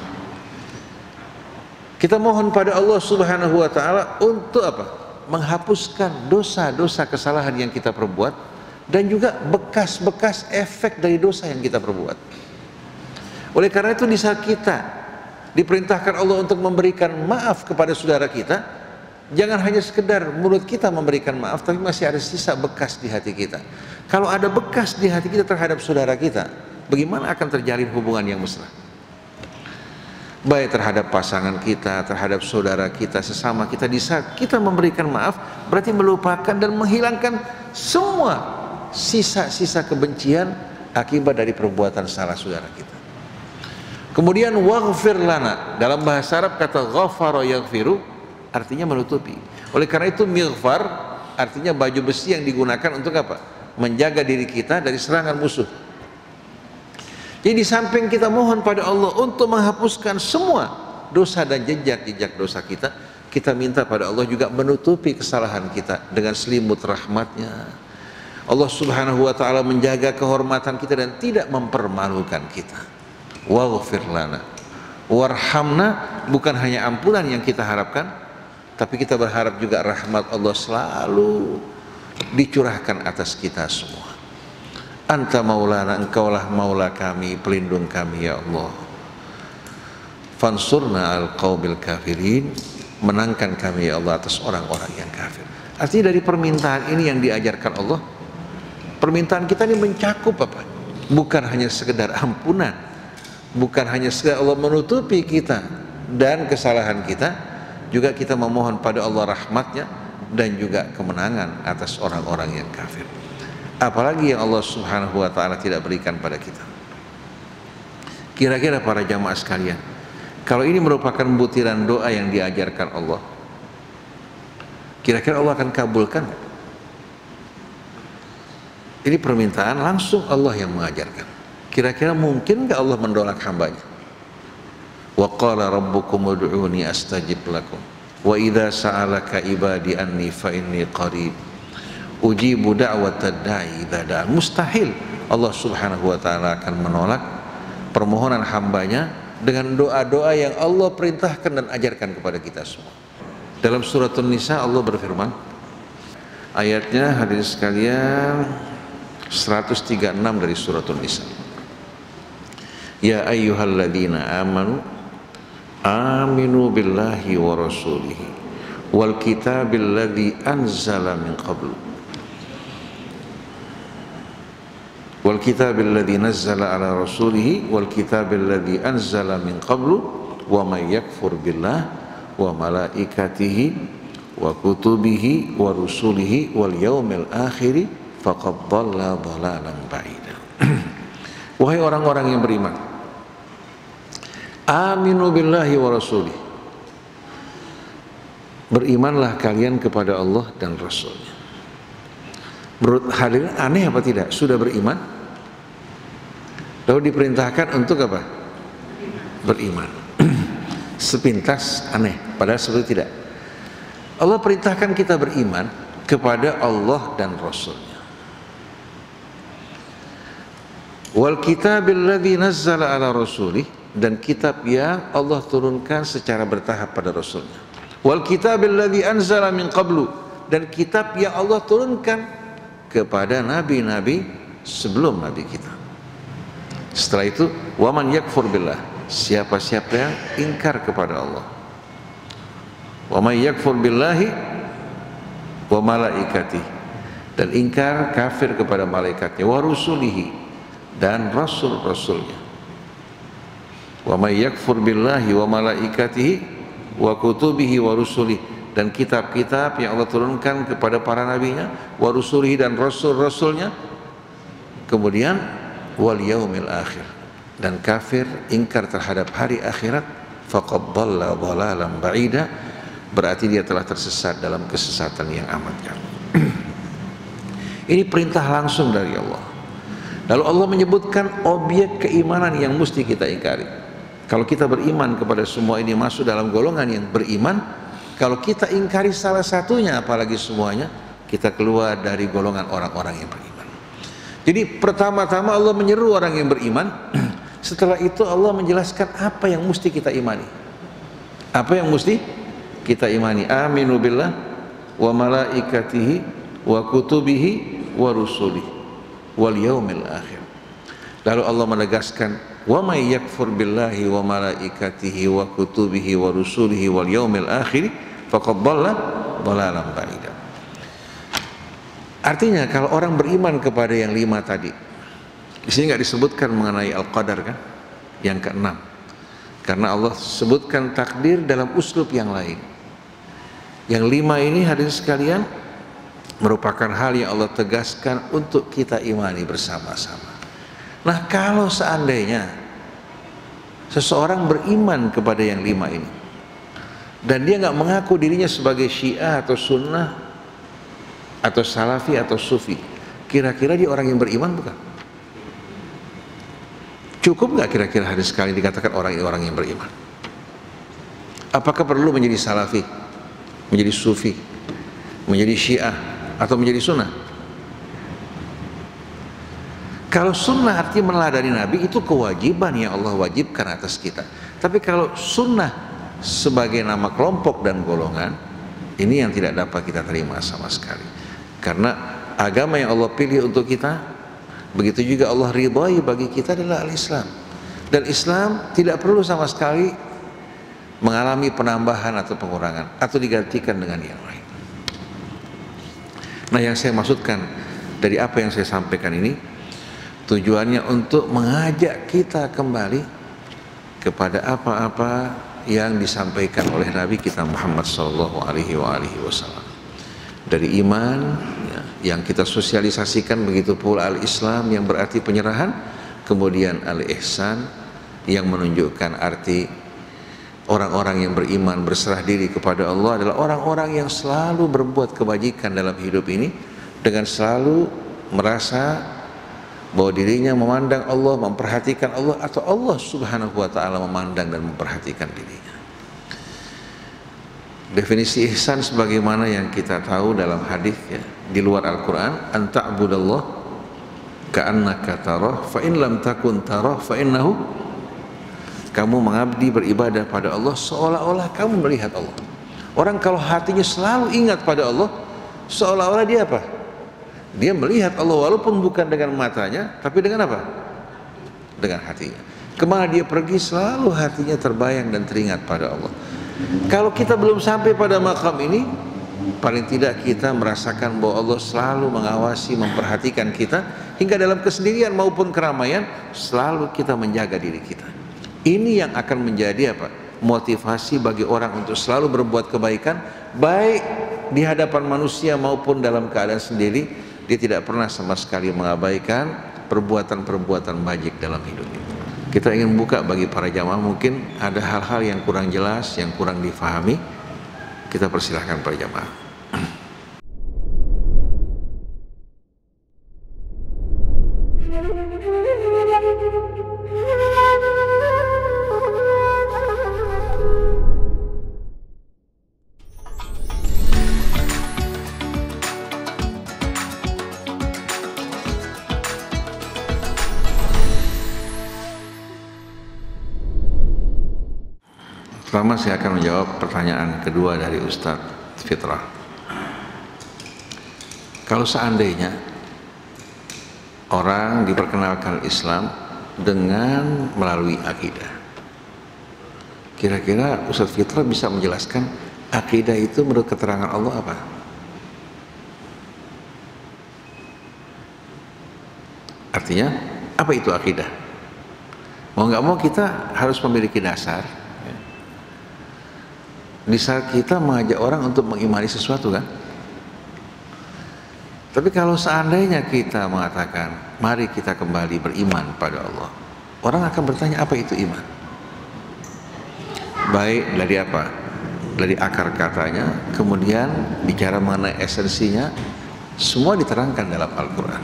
Kita mohon pada Allah Subhanahu wa taala untuk apa? Menghapuskan dosa-dosa kesalahan yang kita perbuat dan juga bekas-bekas efek dari dosa yang kita perbuat. Oleh karena itu di saat kita diperintahkan Allah untuk memberikan maaf kepada saudara kita, jangan hanya sekedar mulut kita memberikan maaf, tapi masih ada sisa bekas di hati kita. Kalau ada bekas di hati kita terhadap saudara kita, bagaimana akan terjalin hubungan yang mesra? Baik terhadap pasangan kita, terhadap saudara kita, sesama kita. Di saat kita memberikan maaf, berarti melupakan dan menghilangkan semua sisa-sisa kebencian akibat dari perbuatan salah saudara kita. Kemudian waghfir lana, dalam bahasa Arab kata ghafara yaghfiru artinya menutupi. Oleh karena itu mighfar artinya baju besi yang digunakan untuk apa? Menjaga diri kita dari serangan musuh. Jadi di samping kita mohon pada Allah untuk menghapuskan semua dosa dan jejak-jejak dosa kita, kita minta pada Allah juga menutupi kesalahan kita dengan selimut rahmatnya. Allah Subhanahu wa ta'ala menjaga kehormatan kita dan tidak mempermalukan kita. Waghfir lana warhamna, bukan hanya ampunan yang kita harapkan, tapi kita berharap juga rahmat Allah selalu dicurahkan atas kita semua. Anta maulana, engkaulah maula kami, pelindung kami ya Allah. Fansurna al qaumil kafirin, menangkan kami ya Allah atas orang-orang yang kafir. Artinya dari permintaan ini yang diajarkan Allah, permintaan kita ini mencakup apa? Bukan hanya sekedar ampunan, bukan hanya sekedar Allah menutupi kita dan kesalahan kita, juga kita memohon pada Allah rahmatnya dan juga kemenangan atas orang-orang yang kafir. Apalagi yang Allah Subhanahu wa ta'ala tidak berikan pada kita. Kira-kira para jamaah sekalian, kalau ini merupakan butiran doa yang diajarkan Allah, kira-kira Allah akan kabulkan? Ini permintaan langsung Allah yang mengajarkan. Kira-kira mungkin nggak Allah mendolak hambanya? Wa qala rabbukum ud'uni astajib lakum wa idza sa'alaka ibadi anni fa inni qarib ujibu da'watad da'i idza da'a. Mustahil Allah Subhanahu wa ta'ala akan menolak permohonan hambanya dengan doa-doa yang Allah perintahkan dan ajarkan kepada kita semua. Dalam surat An-Nisa Allah berfirman, ayatnya hadirin sekalian, 136 dari suratul Nisa. Ya ayyuhalladzina amanu aminu billahi wa rasulihi wal kitabil ladzi anzala min qablu wal kitabil ladzi nazzala ala rasulihi wal kitabil ladzi anzala min qablu wa may yakfur billah wa malaikatihi wa kutubihi wa rusulihi wal yaumil akhir faqad dhalla dhalalan ba'ida. Wahai orang-orang yang beriman, aminu billahi wa rasulih, berimanlah kalian kepada Allah dan Rasulnya. Menurut hadirin aneh apa tidak? Sudah beriman lalu diperintahkan untuk apa? Beriman. Sepintas aneh, padahal sebetulnya tidak. Allah perintahkan kita beriman kepada Allah dan Rasulnya. Wal kitabil ladzi nazzala ala rasulih, dan kitab yang Allah turunkan secara bertahap pada Rasulnya. Wal kitabil ladzi anzala min qablu, dan kitab yang Allah turunkan kepada nabi-nabi sebelum nabi kita. Setelah itu, wa man yakfur billah, siapa-siapa yang ingkar kepada Allah. Wa man yakfur billahi wa malaikatihi, dan ingkar kafir kepada malaikatnya, wa rusulihi, dan rasul-rasulnya. Wa may yakfur billahi wa malaikatihi wa kutubihi wa rusulihi, dan kitab-kitab yang Allah turunkan kepada para nabinya, wa rusulihi, dan rasul-rasulnya. Kemudian wal yaumil akhir, dan kafir ingkar terhadap hari akhirat, faqad dhalla dhalalan ba'ida, berarti dia telah tersesat dalam kesesatan yang amat jauh. Ini perintah langsung dari Allah. Lalu Allah menyebutkan objek keimanan yang mesti kita ingkari. Kalau kita beriman kepada semua ini, masuk dalam golongan yang beriman. Kalau kita ingkari salah satunya, apalagi semuanya, kita keluar dari golongan orang-orang yang beriman. Jadi pertama-tama Allah menyeru orang yang beriman. Setelah itu Allah menjelaskan apa yang mesti kita imani. Apa yang mesti kita imani? Aminu billah wa malaikatihi wa kutubihi wa rusulihi wal yaumil akhir. Lalu Allah menegaskan, wa may yakfur billahi wa malaikatihi wa kutubihi wa rusulihi wal yaumil akhir faqad dhalla dhalalan ba'ida. Artinya kalau orang beriman kepada yang 5 tadi, di sini nggak disebutkan mengenai al-qadar kan, yang ke-6, karena Allah sebutkan takdir dalam uslub yang lain. Yang 5 ini hadirin sekalian merupakan hal yang Allah tegaskan untuk kita imani bersama-sama. Nah, kalau seandainya seseorang beriman kepada yang 5 ini dan dia nggak mengaku dirinya sebagai Syiah atau Sunnah atau Salafi atau Sufi, kira-kira dia orang yang beriman bukan? Cukup nggak kira-kira hadis sekali dikatakan orang yang beriman? Apakah perlu menjadi Salafi, menjadi Sufi, menjadi Syiah, atau menjadi Sunnah? Kalau Sunnah artinya meneladani Nabi, itu kewajiban yang Allah wajibkan atas kita. Tapi kalau Sunnah sebagai nama kelompok dan golongan, ini yang tidak dapat kita terima sama sekali. Karena agama yang Allah pilih untuk kita, begitu juga Allah ridhai bagi kita, adalah al-Islam. Dan Islam tidak perlu sama sekali mengalami penambahan atau pengurangan atau digantikan dengan yang lain. Nah, yang saya maksudkan dari apa yang saya sampaikan ini, tujuannya untuk mengajak kita kembali kepada apa-apa yang disampaikan oleh Nabi kita Muhammad SAW. Dari iman ya, yang kita sosialisasikan, begitu pula al-Islam yang berarti penyerahan, kemudian al-ihsan yang menunjukkan arti orang-orang yang beriman berserah diri kepada Allah adalah orang-orang yang selalu berbuat kebajikan dalam hidup ini dengan selalu merasa bahwa dirinya memandang Allah, memperhatikan Allah, atau Allah Subhanahu wa ta'ala memandang dan memperhatikan dirinya. Definisi ihsan sebagaimana yang kita tahu dalam hadis ya, di luar Al-Quran, an ta'budallah ka'annaka tarah fa in lam takun tarah fa innahu, kamu mengabdi beribadah pada Allah seolah-olah kamu melihat Allah. Orang kalau hatinya selalu ingat pada Allah, seolah-olah dia apa? Dia melihat Allah walaupun bukan dengan matanya, tapi dengan apa? Dengan hatinya. Kemana dia pergi selalu hatinya terbayang dan teringat pada Allah. Kalau kita belum sampai pada makam ini, paling tidak kita merasakan bahwa Allah selalu mengawasi, memperhatikan kita, hingga dalam kesendirian maupun keramaian selalu kita menjaga diri kita. Ini yang akan menjadi apa? Motivasi bagi orang untuk selalu berbuat kebaikan, baik di hadapan manusia maupun dalam keadaan sendiri. Dia tidak pernah sama sekali mengabaikan perbuatan-perbuatan baik dalam hidupnya. Kita ingin buka bagi para jamaah, mungkin ada hal-hal yang kurang jelas, yang kurang difahami. Kita persilahkan para jamaah. Pertama saya akan menjawab pertanyaan kedua dari Ustadz Fitrah. Kalau seandainya orang diperkenalkan Islam dengan melalui akidah, kira-kira Ustadz Fitrah bisa menjelaskan akidah itu menurut keterangan Allah apa? Artinya apa itu akidah? Mau nggak mau kita harus memiliki dasar. Di saat kita mengajak orang untuk mengimani sesuatu kan. Tapi kalau seandainya kita mengatakan mari kita kembali beriman pada Allah, orang akan bertanya apa itu iman? Baik dari apa? Dari akar katanya, kemudian bicara mengenai esensinya, semua diterangkan dalam Al-Quran.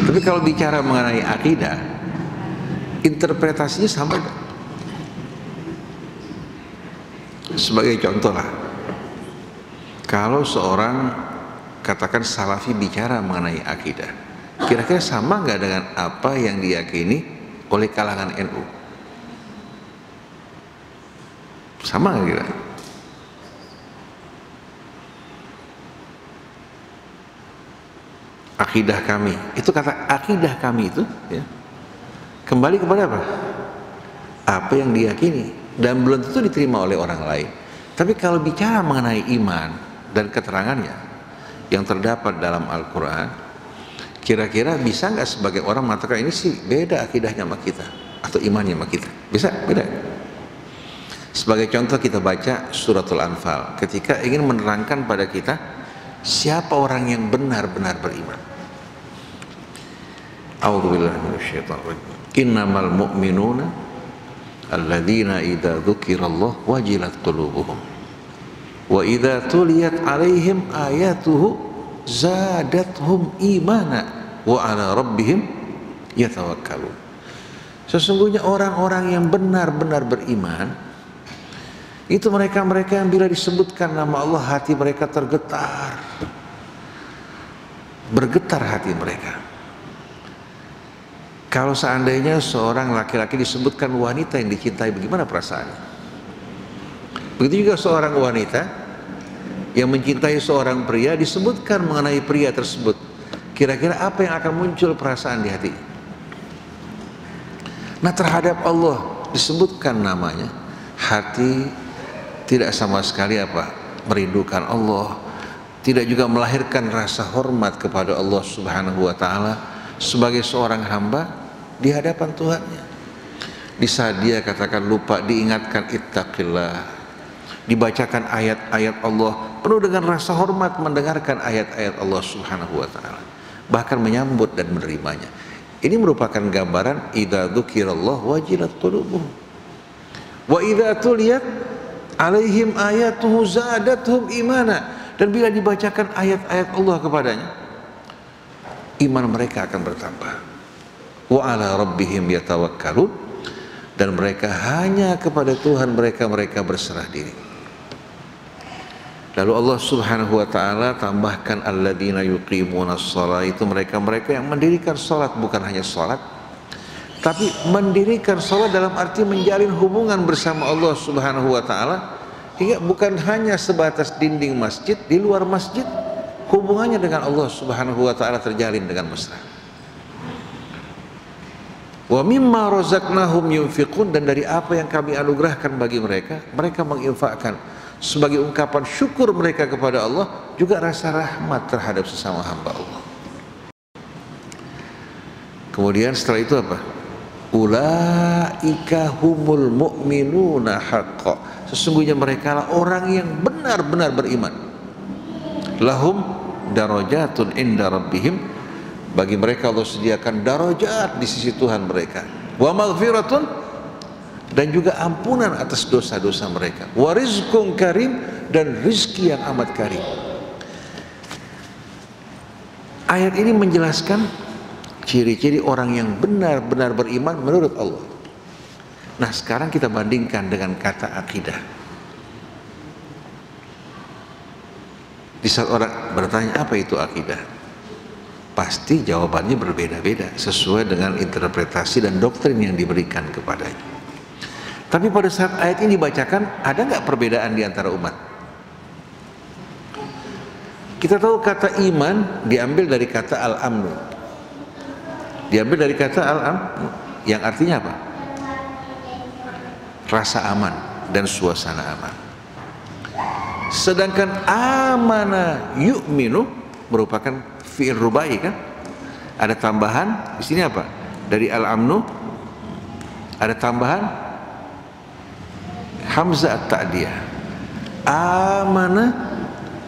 Tapi kalau bicara mengenai akidah, interpretasinya sama. Sebagai contoh lah, kalau seorang katakan salafi bicara mengenai akidah, kira-kira sama nggak dengan apa yang diyakini oleh kalangan NU? Sama nggak kira? Akidah kami, itu kata akidah kami itu ya, kembali kepada apa? Apa yang diyakini. Dan belum tentu diterima oleh orang lain. Tapi kalau bicara mengenai iman dan keterangannya yang terdapat dalam Al-Quran, kira-kira bisa nggak sebagai orang mengatakan ini sih beda akidahnya sama kita atau imannya sama kita? Bisa? Beda? Sebagai contoh kita baca suratul Anfal ketika ingin menerangkan pada kita siapa orang yang benar-benar beriman. A'udzubillahi minasyaitonir rajim. Innamal mu'minuna alladzina idza dzukirallah wajilat qulubuhum wa idza tuliyat alaihim ayatuhu zadathum imana wa ala rabbihim yatawakkalun. Sesungguhnya orang-orang yang benar-benar beriman itu mereka-mereka yang bila disebutkan nama Allah hati mereka tergetar, bergetar hati mereka. Kalau seandainya seorang laki-laki disebutkan wanita yang dicintai, bagaimana perasaannya? Begitu juga seorang wanita yang mencintai seorang pria disebutkan mengenai pria tersebut, kira-kira apa yang akan muncul perasaan di hati? Nah, terhadap Allah disebutkan namanya, hati tidak sama sekali apa? Merindukan Allah, tidak juga melahirkan rasa hormat kepada Allah Subhanahu wa Ta'ala sebagai seorang hamba di hadapan Tuhannya. Di saat dia katakan lupa, diingatkan ittaqillah, dibacakan ayat-ayat Allah, penuh dengan rasa hormat mendengarkan ayat-ayat Allah Subhanahu wa Ta'ala, bahkan menyambut dan menerimanya. Ini merupakan gambaran idza dzukirallah wajilat qulubuhum wa idza tuliyat alaihim ayatuhu zadatuhum imana, dan bila dibacakan ayat-ayat Allah kepadanya, iman mereka akan bertambah. Wa ala rabbihim yatawakkalun, dan mereka hanya kepada Tuhan mereka berserah diri. Lalu Allah Subhanahu wa Ta'ala tambahkan alladzina yuqimunas shalah, itu mereka-mereka yang mendirikan salat, bukan hanya salat tapi mendirikan salat dalam arti menjalin hubungan bersama Allah Subhanahu wa Ta'ala, hingga bukan hanya sebatas dinding masjid, di luar masjid hubungannya dengan Allah Subhanahu wa taala terjalin dengan mesra. Wa mimma razaqnahum yunfiqun, dan dari apa yang kami anugerahkan bagi mereka, mereka menginfakkan sebagai ungkapan syukur mereka kepada Allah, juga rasa rahmat terhadap sesama hamba Allah. Kemudian setelah itu apa? Ulaika humul mu'minuna haqqan, sesungguhnya mereka lah orang yang benar-benar beriman. Lahum darajatun inda rabbihim, bagi mereka Allah sediakan darajat di sisi Tuhan mereka. Wa maghfiratun, dan juga ampunan atas dosa-dosa mereka. Wa rizqun karim, dan rizki yang amat karim. Ayat ini menjelaskan ciri-ciri orang yang benar-benar beriman menurut Allah. Nah, sekarang kita bandingkan dengan kata akidah. Di saat orang bertanya apa itu akidah, pasti jawabannya berbeda-beda sesuai dengan interpretasi dan doktrin yang diberikan kepadanya. Tapi pada saat ayat ini dibacakan, ada nggak perbedaan di antara umat? Kita tahu kata iman diambil dari kata al-amnu. Diambil dari kata al-amnu, yang artinya apa? Rasa aman dan suasana aman. Sedangkan amana yu'minu merupakan fi'il rubai, kan? Ada tambahan di sini apa? Dari al-amnu ada tambahan hamzah at-ta'diyah. Amana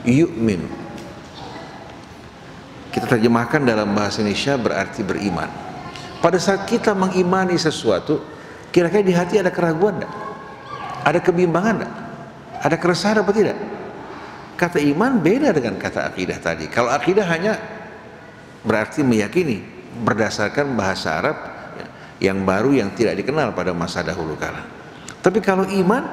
yu'minu. Kita terjemahkan dalam bahasa Indonesia berarti beriman. Pada saat kita mengimani sesuatu, kira-kira di hati ada keraguan enggak? Ada kebimbangan enggak? Ada keresahan apa tidak? Kata iman beda dengan kata akidah tadi. Kalau akidah hanya berarti meyakini berdasarkan bahasa Arab yang baru, yang tidak dikenal pada masa dahulu kala. Tapi kalau iman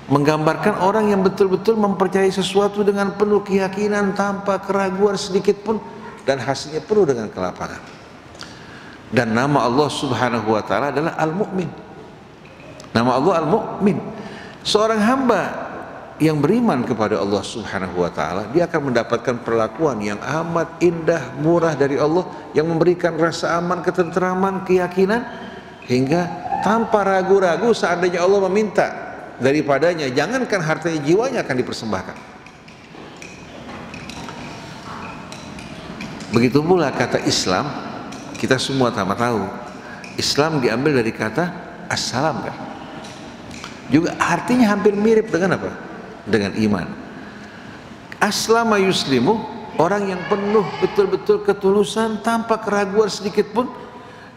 menggambarkan orang yang betul-betul mempercayai sesuatu dengan penuh keyakinan tanpa keraguan sedikit pun, dan hasilnya penuh dengan kelapangan. Dan nama Allah Subhanahu wa taala adalah Al-Mu'min. Nama Allah Al-Mu'min. Seorang hamba yang beriman kepada Allah Subhanahu wa taala, dia akan mendapatkan perlakuan yang amat indah, murah dari Allah, yang memberikan rasa aman, ketenteraman, keyakinan, hingga tanpa ragu-ragu seandainya Allah meminta daripadanya, jangankan hartanya, jiwanya akan dipersembahkan. Begitu pula kata Islam, kita semua sama tahu Islam diambil dari kata assalam, kan? Juga artinya hampir mirip dengan apa? Dengan iman. Aslama yuslimu, orang yang penuh betul-betul ketulusan tanpa keraguan sedikit pun,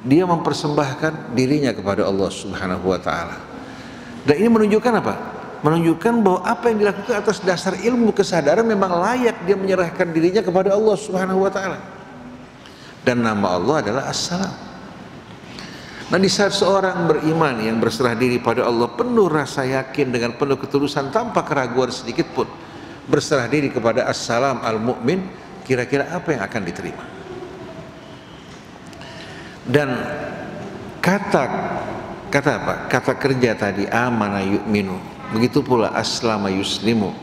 dia mempersembahkan dirinya kepada Allah Subhanahu wa taala. Dan ini menunjukkan apa? Menunjukkan bahwa apa yang dilakukan atas dasar ilmu kesadaran memang layak dia menyerahkan dirinya kepada Allah Subhanahu wa taala. Dan nama Allah adalah As-Salam. Nah, di saat seorang beriman yang berserah diri pada Allah, penuh rasa yakin dengan penuh ketulusan tanpa keraguan sedikit pun, berserah diri kepada As-Salam Al-Mu'min, kira-kira apa yang akan diterima? Dan kata apa? Kata kerja tadi amana yu'minu, begitu pula aslama yuslimu.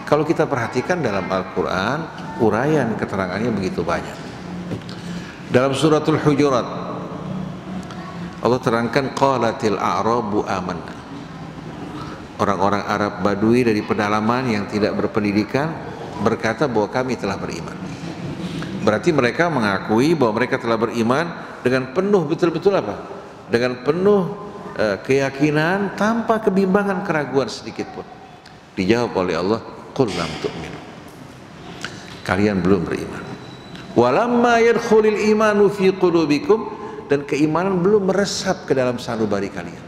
Kalau kita perhatikan dalam Al-Quran, uraian keterangannya begitu banyak. Dalam suratul Hujurat, Allah terangkan qalatil a'rabu amanna. Orang-orang Arab Badui dari pedalaman yang tidak berpendidikan berkata bahwa kami telah beriman. Berarti mereka mengakui bahwa mereka telah beriman dengan penuh betul-betul apa? Dengan penuh keyakinan tanpa kebimbangan, keraguan sedikit pun. Dijawab oleh Allah, qul lam tu'minu. Kalian belum beriman. Walamma yadkhulul imanu fi qulubikum, dan keimanan belum meresap ke dalam sanubari kalian.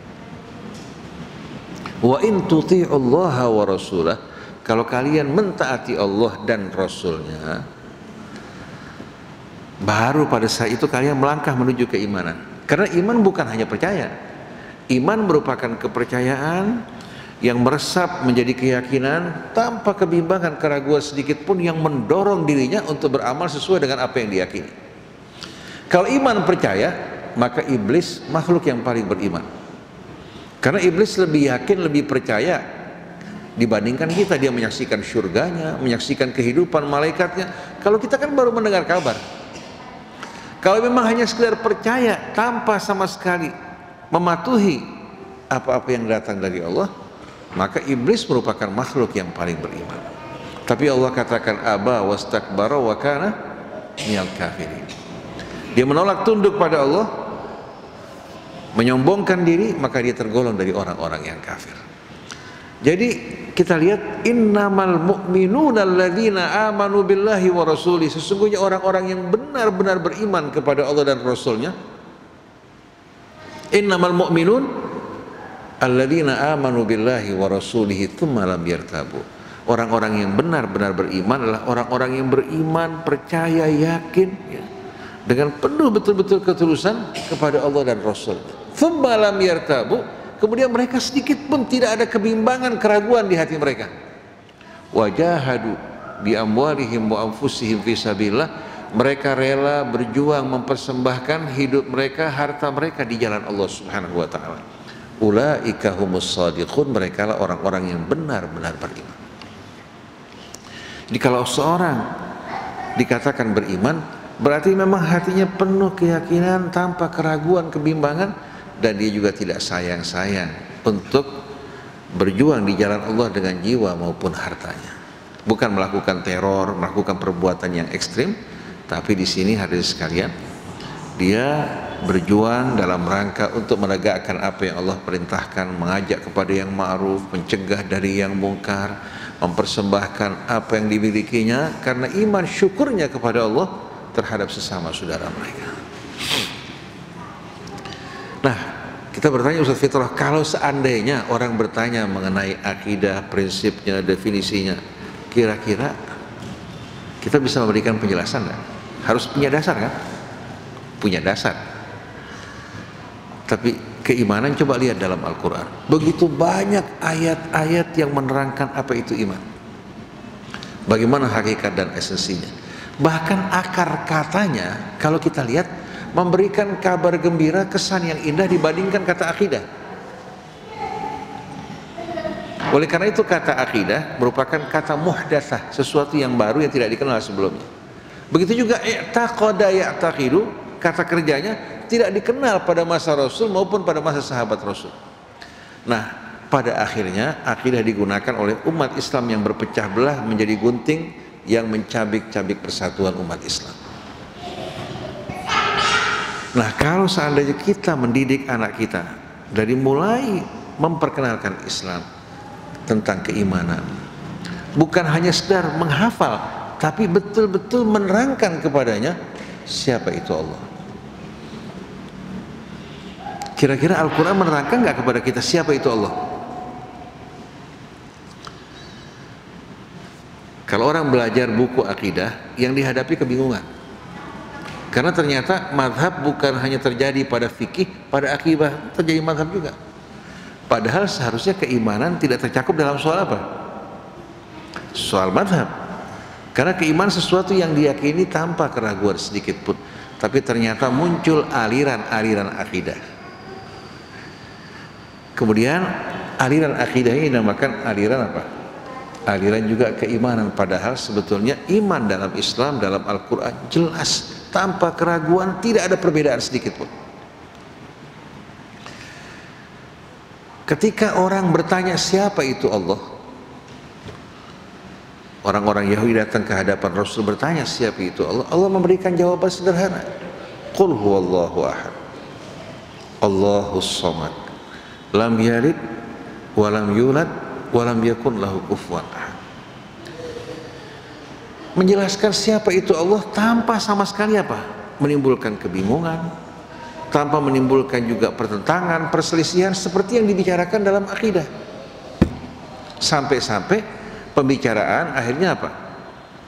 Wa in tuti'ullaha wa rasulah, kalau kalian mentaati Allah dan Rasulnya, baru pada saat itu kalian melangkah menuju keimanan. Karena iman bukan hanya percaya. Iman merupakan kepercayaan yang meresap menjadi keyakinan tanpa kebimbangan, keraguan sedikit pun, yang mendorong dirinya untuk beramal sesuai dengan apa yang diyakini. Kalau iman percaya, maka iblis makhluk yang paling beriman. Karena iblis lebih yakin, lebih percaya Dibandingkan kita, dia menyaksikan surganya, menyaksikan kehidupan malaikatnya. Kalau kita kan baru mendengar kabar. Kalau memang hanya sekedar percaya tanpa sama sekali mematuhi apa-apa yang datang dari Allah, maka iblis merupakan makhluk yang paling beriman. Tapi Allah katakan aba wastakbara wa kana minal kafirin. Dia menolak tunduk pada Allah, menyombongkan diri, maka dia tergolong dari orang-orang yang kafir. Jadi kita lihat innamal mu'minuna alladzina amanu billahi wa rasuli, sesungguhnya orang-orang yang benar-benar beriman kepada Allah dan Rasulnya. Innamal mu'minun alladzina amanu billahi wa rasulihi tsumma lam yartabu. Orang-orang yang benar-benar beriman adalah orang-orang yang beriman, percaya, yakin ya, dengan penuh betul-betul ketulusan kepada Allah dan Rasul. Tsumma lam yartabu, kemudian mereka sedikit pun tidak ada kebimbangan, keraguan di hati mereka. Wajahadu bi amwalihim wa anfusihim fi sabilillah, mereka rela berjuang mempersembahkan hidup mereka, harta mereka di jalan Allah Subhanahu wa taala. Ulaika humus shadiqun, mereka lah orang-orang yang benar-benar beriman. Jadi kalau seorang dikatakan beriman, berarti memang hatinya penuh keyakinan tanpa keraguan, kebimbangan, dan dia juga tidak sayang-sayang untuk berjuang di jalan Allah dengan jiwa maupun hartanya. Bukan melakukan teror, melakukan perbuatan yang ekstrim, tapi di sini hadirin sekalian, dia berjuang dalam rangka untuk menegakkan apa yang Allah perintahkan, mengajak kepada yang ma'ruf, mencegah dari yang mungkar, mempersembahkan apa yang dimilikinya karena iman syukurnya kepada Allah terhadap sesama saudara mereka. Nah, kita bertanya Ustaz Fitrah, kalau seandainya orang bertanya mengenai akidah, prinsipnya, definisinya, kira-kira kita bisa memberikan penjelasan nggak? Harus punya dasar kan? Punya dasar. Tapi keimanan coba lihat dalam Al-Quran. Begitu banyak ayat-ayat yang menerangkan apa itu iman. Bagaimana hakikat dan esensinya. Bahkan akar katanya kalau kita lihat memberikan kabar gembira, kesan yang indah dibandingkan kata akidah. Oleh karena itu kata akidah merupakan kata muhdatsah, sesuatu yang baru yang tidak dikenal sebelumnya. Begitu juga i'taqada ya'taqidu, kata kerjanya tidak dikenal pada masa Rasul maupun pada masa sahabat Rasul. Nah, pada akhirnya akidah digunakan oleh umat Islam yang berpecah belah menjadi gunting yang mencabik-cabik persatuan umat Islam. Nah, kalau seandainya kita mendidik anak kita dari mulai memperkenalkan Islam tentang keimanan, bukan hanya sekedar menghafal, tapi betul-betul menerangkan kepadanya siapa itu Allah. Kira-kira Al-Quran menerangkan nggak kepada kita siapa itu Allah? Kalau orang belajar buku akidah, yang dihadapi kebingungan. Karena ternyata mazhab bukan hanya terjadi pada fikih, pada akidah terjadi mazhab juga. Padahal seharusnya keimanan tidak tercakup dalam soal apa? Soal mazhab. Karena keimanan sesuatu yang diyakini tanpa keraguan sedikit pun. Tapi ternyata muncul aliran-aliran akidah. Kemudian aliran akidah ini dinamakan aliran apa? Aliran juga keimanan. Padahal sebetulnya iman dalam Islam, dalam Al-Quran jelas, tanpa keraguan, tidak ada perbedaan sedikit pun. Ketika orang bertanya siapa itu Allah, orang-orang Yahudi datang ke hadapan Rasul bertanya siapa itu Allah, Allah memberikan jawaban sederhana. Qul huwallahu ahad, Allahus samad, lam yalid walam yulad walam yakun lahu kufuwan ahad. Menjelaskan siapa itu Allah tanpa sama sekali apa? Menimbulkan kebingungan, tanpa menimbulkan juga pertentangan, perselisihan seperti yang dibicarakan dalam akidah. Sampai-sampai pembicaraan akhirnya apa?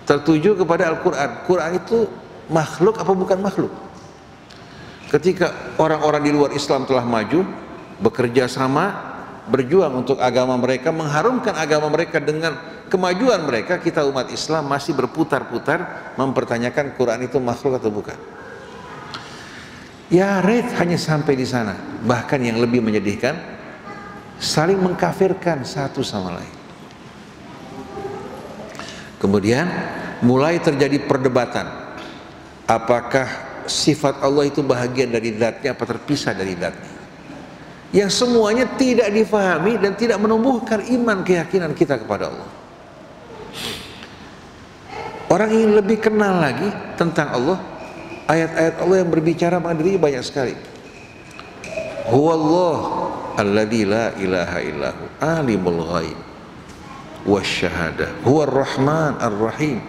Tertuju kepada Al-Quran. Quran itu makhluk apa bukan makhluk? Ketika orang-orang di luar Islam telah maju, bekerja sama, berjuang untuk agama mereka, mengharumkan agama mereka dengan kemajuan mereka, kita umat Islam masih berputar-putar mempertanyakan Quran itu makhluk atau bukan. Ya red hanya sampai di sana. Bahkan yang lebih menyedihkan, saling mengkafirkan satu sama lain. Kemudian mulai terjadi perdebatan, apakah sifat Allah itu bahagian dari zatnya apa terpisah dari zatnya, yang semuanya tidak difahami dan tidak menumbuhkan iman keyakinan kita kepada Allah. Orang ingin lebih kenal lagi tentang Allah, ayat-ayat Allah yang berbicara mengenai dirinya banyak sekali. Huwallah alladzi la ilaha illahu alimul ghaib wasyahadah huwar rahman ar-rahim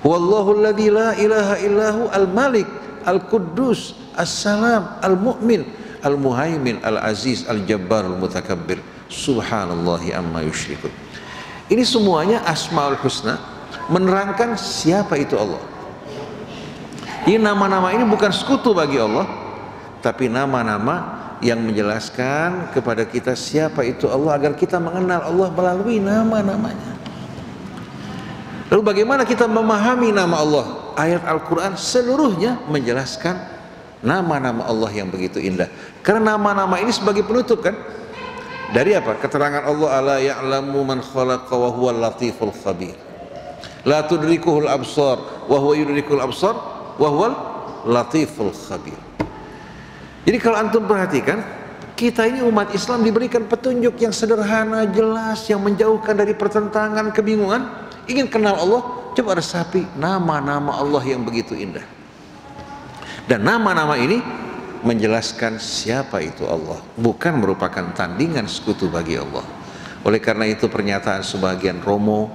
huwallahu alladzi la ilaha illahu al-malik al-quddus as-salam al-mu'min al-muhaimin al-aziz al-jabbar al-mutakabbir subhanallahi amma yusyrikun. Ini semuanya asmaul husna, menerangkan siapa itu Allah. Ini nama-nama ini bukan sekutu bagi Allah, tapi nama-nama yang menjelaskan kepada kita siapa itu Allah, agar kita mengenal Allah melalui nama-namanya. Lalu bagaimana kita memahami nama Allah? Ayat Al-Quran seluruhnya menjelaskan nama-nama Allah yang begitu indah. Karena nama-nama ini sebagai penutup kan? Dari apa? Keterangan Allah, ala ya'lamu man khalaqa wa huwal latiful khabir. La tudrikuhul absar wa huwa yudrikul absar wa huwal latiful khabir. Jadi kalau antum perhatikan, kita ini umat Islam diberikan petunjuk yang sederhana, jelas, yang menjauhkan dari pertentangan, kebingungan. Ingin kenal Allah, coba resapi nama-nama Allah yang begitu indah. Dan nama-nama ini menjelaskan siapa itu Allah, bukan merupakan tandingan sekutu bagi Allah. Oleh karena itu pernyataan sebagian Romo,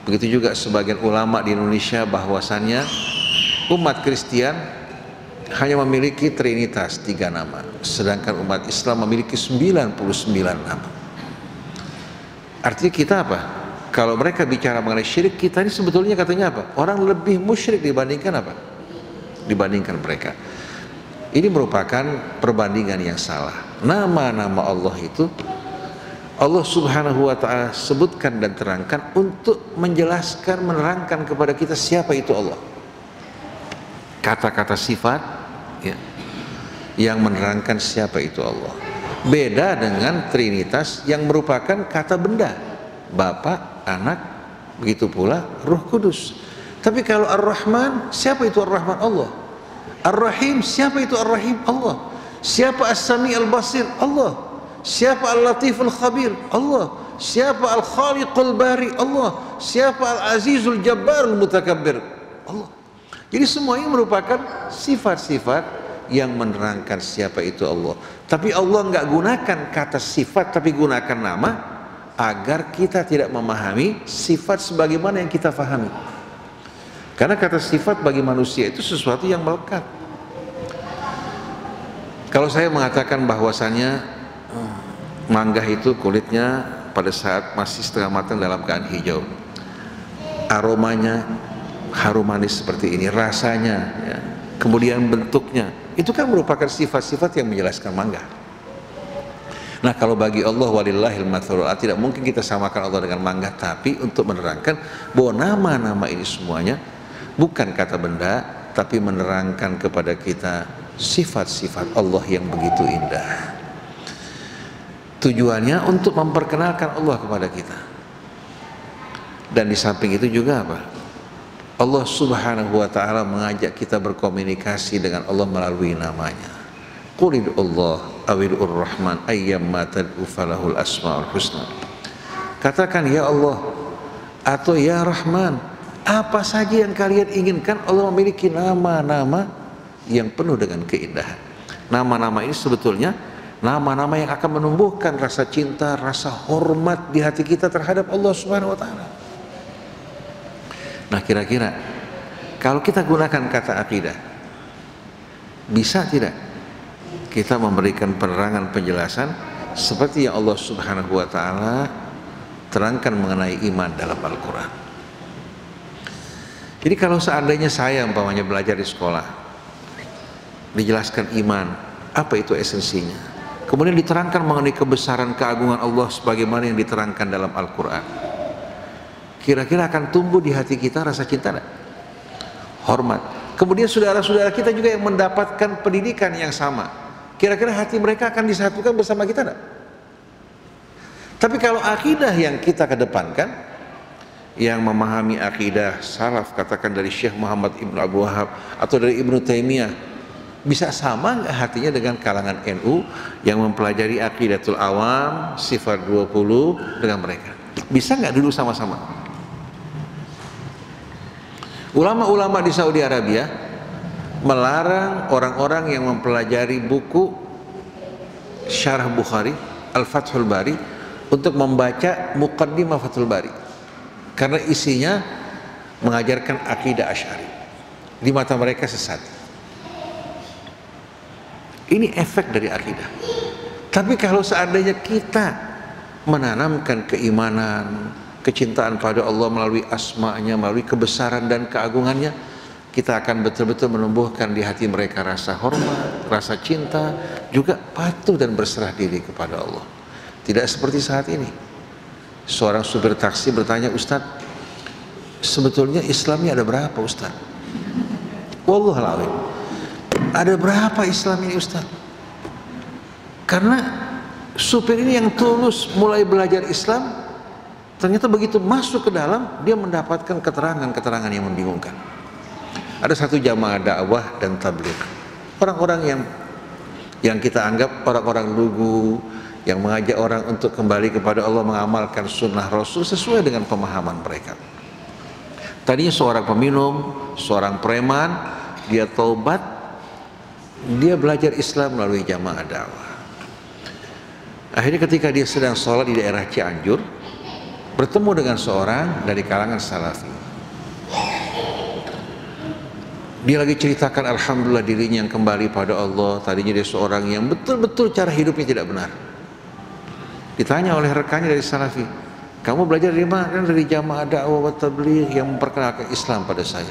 begitu juga sebagian ulama di Indonesia, bahwasannya umat Kristen hanya memiliki Trinitas 3 nama, sedangkan umat Islam memiliki 99 nama. Artinya kita apa? Kalau mereka bicara mengenai syirik, kita ini sebetulnya katanya apa? Orang lebih musyrik dibandingkan apa? Dibandingkan mereka. Ini merupakan perbandingan yang salah. Nama-nama Allah itu Allah subhanahu wa ta'ala sebutkan dan terangkan untuk menjelaskan, menerangkan kepada kita siapa itu Allah. Kata-kata sifat ya, yang menerangkan siapa itu Allah. Beda dengan Trinitas yang merupakan kata benda, Bapa, Anak, begitu pula Roh Kudus. Tapi kalau Ar-Rahman, siapa itu Ar-Rahman? Allah. Ar-Rahim, siapa itu Ar-Rahim? Allah. Siapa As-Sami Al-Basir? Allah. Siapa Al-Latiful Khabir? Allah. Siapa Al-Khaliqul Bari? Allah. Siapa Al-Azizul Jabbar Al-Mutakabbir? Allah. Jadi semuanya merupakan sifat-sifat yang menerangkan siapa itu Allah. Tapi Allah nggak gunakan kata sifat, tapi gunakan nama, agar kita tidak memahami sifat sebagaimana yang kita fahami. Karena kata sifat bagi manusia itu sesuatu yang melekat. Kalau saya mengatakan bahwasannya mangga itu kulitnya pada saat masih setengah matang dalam keadaan hijau, aromanya harum manis seperti ini, rasanya ya, kemudian bentuknya, itu kan merupakan sifat-sifat yang menjelaskan mangga. Nah kalau bagi Allah walillahil mathalul a'la, tidak mungkin kita samakan Allah dengan mangga, tapi untuk menerangkan bahwa nama-nama ini semuanya bukan kata benda, tapi menerangkan kepada kita sifat-sifat Allah yang begitu indah. Tujuannya untuk memperkenalkan Allah kepada kita. Dan di samping itu juga apa? Allah subhanahu wa ta'ala mengajak kita berkomunikasi dengan Allah melalui namanya. Qul Allah awil rahman ayyamma tad'u falahul asmaul husna. Katakan ya Allah atau ya Rahman, apa saja yang kalian inginkan. Allah memiliki nama-nama yang penuh dengan keindahan. Nama-nama ini sebetulnya nama-nama yang akan menumbuhkan rasa cinta, rasa hormat di hati kita terhadap Allah subhanahu wa ta'ala. Nah kira-kira kalau kita gunakan kata akidah, bisa tidak kita memberikan penerangan penjelasan seperti yang Allah subhanahu wa ta'ala terangkan mengenai iman dalam Al-Quran? Jadi kalau seandainya saya umpamanya belajar di sekolah, dijelaskan iman, apa itu esensinya, kemudian diterangkan mengenai kebesaran keagungan Allah sebagaimana yang diterangkan dalam Al-Quran, kira-kira akan tumbuh di hati kita rasa cinta tidak? Hormat. Kemudian saudara-saudara kita juga yang mendapatkan pendidikan yang sama, kira-kira hati mereka akan disatukan bersama kita tidak? Tapi kalau akidah yang kita kedepankan, yang memahami akidah salaf, katakan dari Syekh Muhammad Ibn Abdul Wahab atau dari Ibnu Taimiyah, bisa sama nggak hatinya dengan kalangan NU yang mempelajari Aqidatul Awam, Sifat 20 dengan mereka? Bisa nggak dulu sama-sama? Ulama-ulama di Saudi Arabia melarang orang-orang yang mempelajari buku Syarah Bukhari, Al-Fathul Bari, untuk membaca Muqaddimah Fathul Bari, karena isinya mengajarkan akidah Asy'ari. Di mata mereka sesat. Ini efek dari akidah. Tapi kalau seandainya kita menanamkan keimanan, kecintaan pada Allah melalui asma-Nya, melalui kebesaran dan keagungannya, kita akan betul-betul menumbuhkan di hati mereka rasa hormat, rasa cinta, juga patuh dan berserah diri kepada Allah. Tidak seperti saat ini. Seorang supir taksi bertanya, "Ustadz, sebetulnya Islamnya ada berapa, Ustadz?" Wallahualam, ada berapa Islam ini, Ustadz? Karena supir ini yang tulus mulai belajar Islam, ternyata begitu masuk ke dalam, dia mendapatkan keterangan-keterangan yang membingungkan. Ada satu jamaah dakwah dan tabligh, orang-orang yang kita anggap orang-orang lugu, yang mengajak orang untuk kembali kepada Allah, mengamalkan sunnah Rasul sesuai dengan pemahaman mereka. Tadinya seorang peminum, seorang preman, dia taubat, dia belajar Islam melalui jamaah dakwah. Akhirnya ketika dia sedang sholat di daerah Cianjur, bertemu dengan seorang dari kalangan Salafi. Dia lagi ceritakan alhamdulillah dirinya yang kembali pada Allah. Tadinya dia seorang yang betul-betul cara hidupnya tidak benar. Ditanya oleh rekannya dari Salafi, "Kamu belajar dari mana?" "Dari jamaah dakwah wa tabligh yang memperkenalkan Islam pada saya."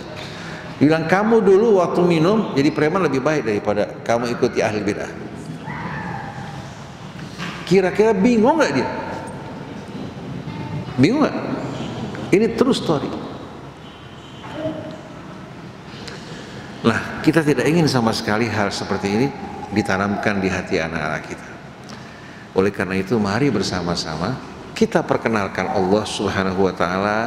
Bilang, "Kamu dulu waktu minum jadi preman lebih baik daripada kamu ikuti ahli bid'ah." Kira-kira bingung nggak dia? Bingung nggak? Ini true story. Nah, kita tidak ingin sama sekali hal seperti ini ditanamkan di hati anak-anak kita. Oleh karena itu, mari bersama-sama kita perkenalkan Allah Subhanahu wa Ta'ala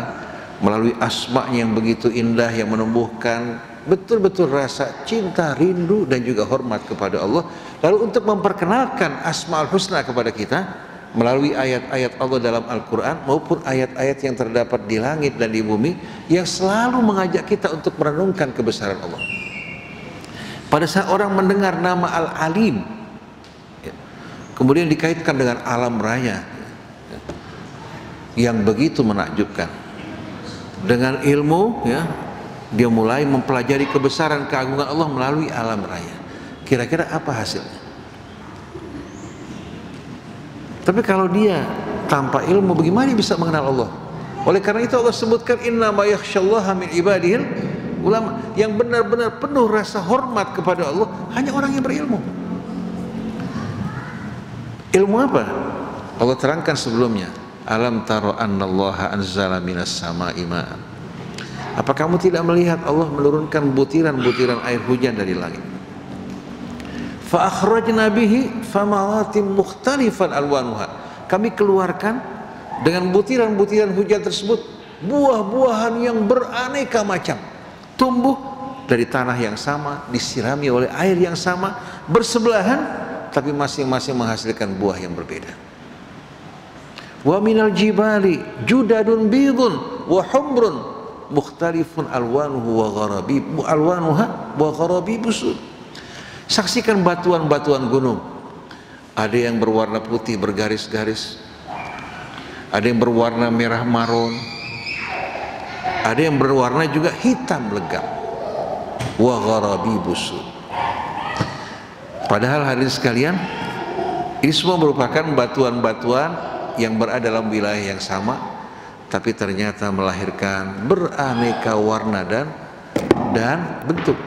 melalui asma-Nya yang begitu indah, yang menumbuhkan betul-betul rasa cinta, rindu dan juga hormat kepada Allah. Lalu untuk memperkenalkan Asmaul Husna kepada kita melalui ayat-ayat Allah dalam Al-Quran maupun ayat-ayat yang terdapat di langit dan di bumi yang selalu mengajak kita untuk merenungkan kebesaran Allah. Pada saat orang mendengar nama Al-Alim, kemudian dikaitkan dengan alam raya yang begitu menakjubkan, dengan ilmu, dia mulai mempelajari kebesaran keagungan Allah melalui alam raya. Kira-kira apa hasilnya? Tapi kalau dia tanpa ilmu, bagaimana dia bisa mengenal Allah? Oleh karena itu Allah sebutkan, "Innama yakhsyallaha min ibadihil ulama." Yang benar-benar penuh rasa hormat kepada Allah hanya orang yang berilmu. Ilmu apa? Allah terangkan sebelumnya, "Alam taro annallaha anzala minas sama'i ma'an." Apa kamu tidak melihat Allah menurunkan butiran-butiran air hujan dari langit? Fa akhrajna bihi famaratin mukhtalifan alwanuha. Kami keluarkan dengan butiran-butiran hujan tersebut buah-buahan yang beraneka macam, tumbuh dari tanah yang sama, disirami oleh air yang sama, bersebelahan, tapi masing-masing menghasilkan buah yang berbeda. Wa minal jibali judadun bidun wa humrun mukhtalifun alwanuhu wa alwanuha wa gharabibusu. Saksikan batuan-batuan gunung. Ada yang berwarna putih bergaris-garis, ada yang berwarna merah maron, ada yang berwarna juga hitam legam. Wa gharabibusu. Padahal hadirin sekalian, ini semua merupakan batuan-batuan yang berada dalam wilayah yang sama, tapi ternyata melahirkan beraneka warna dan bentuk.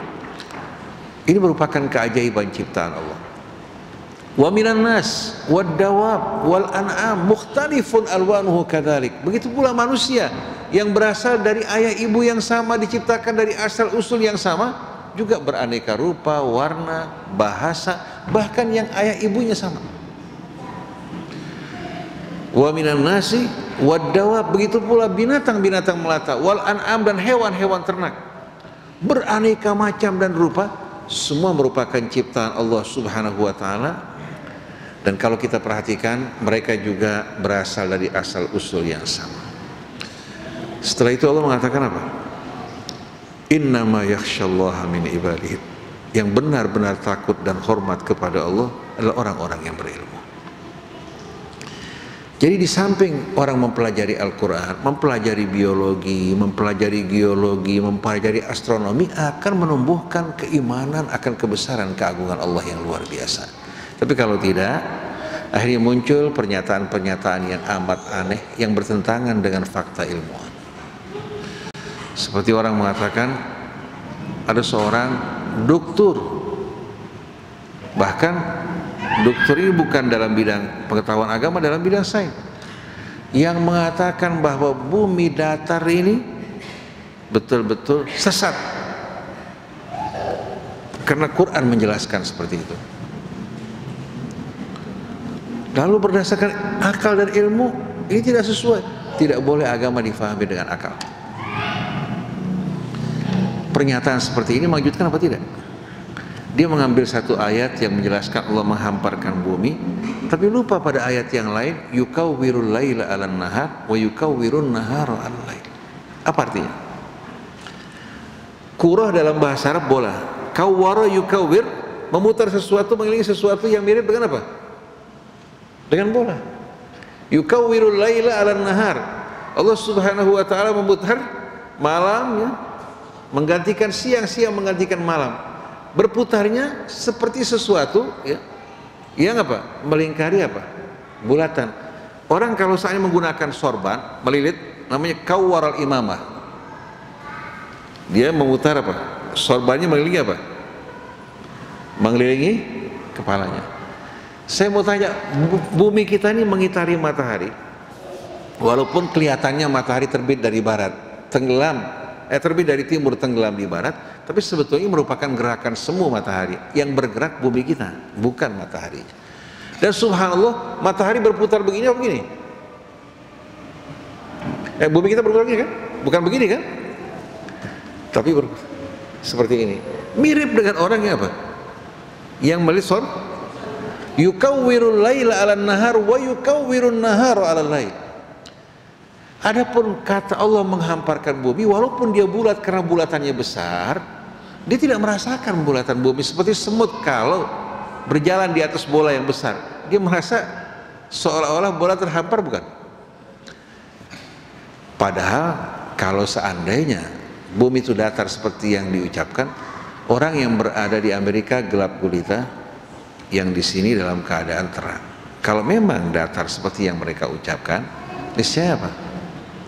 Ini merupakan keajaiban ciptaan Allah. Wa minan nas wad dawab wal an'am mukhtalifun alwanuhu kadzalik. Begitu pula manusia yang berasal dari ayah ibu yang sama, diciptakan dari asal usul yang sama, juga beraneka rupa, warna, bahasa, bahkan yang ayah ibunya sama. Wa minan nasi Wadawab, begitu pula binatang-binatang melata, wal an'am, dan hewan-hewan ternak, beraneka macam dan rupa, semua merupakan ciptaan Allah Subhanahu wa taala. Dan kalau kita perhatikan, mereka juga berasal dari asal usul yang sama. Setelah itu Allah mengatakan apa? Innama yakhsyallaha min ibadihi. Yang benar-benar takut dan hormat kepada Allah adalah orang-orang yang berilmu. Jadi di samping orang mempelajari Al-Quran, mempelajari biologi, mempelajari geologi, mempelajari astronomi, akan menumbuhkan keimanan akan kebesaran keagungan Allah yang luar biasa. Tapi kalau tidak, akhirnya muncul pernyataan-pernyataan yang amat aneh yang bertentangan dengan fakta ilmuwan. Seperti orang mengatakan ada seorang dokter, bahkan dokter ini bukan dalam bidang pengetahuan agama, dalam bidang sains, yang mengatakan bahwa bumi datar ini betul-betul sesat, karena Quran menjelaskan seperti itu. Lalu berdasarkan akal dan ilmu, ini tidak sesuai. Tidak boleh agama difahami dengan akal. Pernyataan seperti ini mengejutkan apa tidak? Dia mengambil satu ayat yang menjelaskan Allah menghamparkan bumi, tapi lupa pada ayat yang lain, yukawwirul laila 'alan nahar wa yukawwirun nahara 'alal lail. Apa artinya? Kurah dalam bahasa Arab bola. Kawwara yukawwir, memutar sesuatu, mengelilingi sesuatu yang mirip dengan apa? Dengan bola. Yukawwirul laila 'alan nahar. Allah Subhanahu wa taala memutar malamnya, menggantikan siang, siang menggantikan malam. Berputarnya seperti sesuatu ya, yang apa? Melingkari apa? Bulatan. Orang kalau saya menggunakan sorban melilit, namanya kawwaral imamah. Dia memutar apa? Sorbannya mengelilingi apa? Mengelilingi kepalanya. Saya mau tanya, bumi kita ini mengitari matahari, walaupun kelihatannya matahari terbit dari barat, terbit dari timur, tenggelam di barat, tapi sebetulnya merupakan gerakan semu matahari. Yang bergerak bumi kita, bukan matahari. Dan subhanallah, matahari berputar begini apa begini? Bumi kita berputar begini kan? Bukan begini kan? Tapi berputar seperti ini. Mirip dengan orang yang apa? Yang melihat yukawwirul laila 'alan nahar wa yukawwirun nahara 'alal lail. Adapun kata Allah menghamparkan bumi, walaupun dia bulat karena bulatannya besar, dia tidak merasakan bulatan bumi seperti semut kalau berjalan di atas bola yang besar. Dia merasa seolah-olah bola terhampar, bukan? Padahal kalau seandainya bumi itu datar seperti yang diucapkan, orang yang berada di Amerika gelap gulita, yang di sini dalam keadaan terang. Kalau memang datar seperti yang mereka ucapkan, niscaya apa?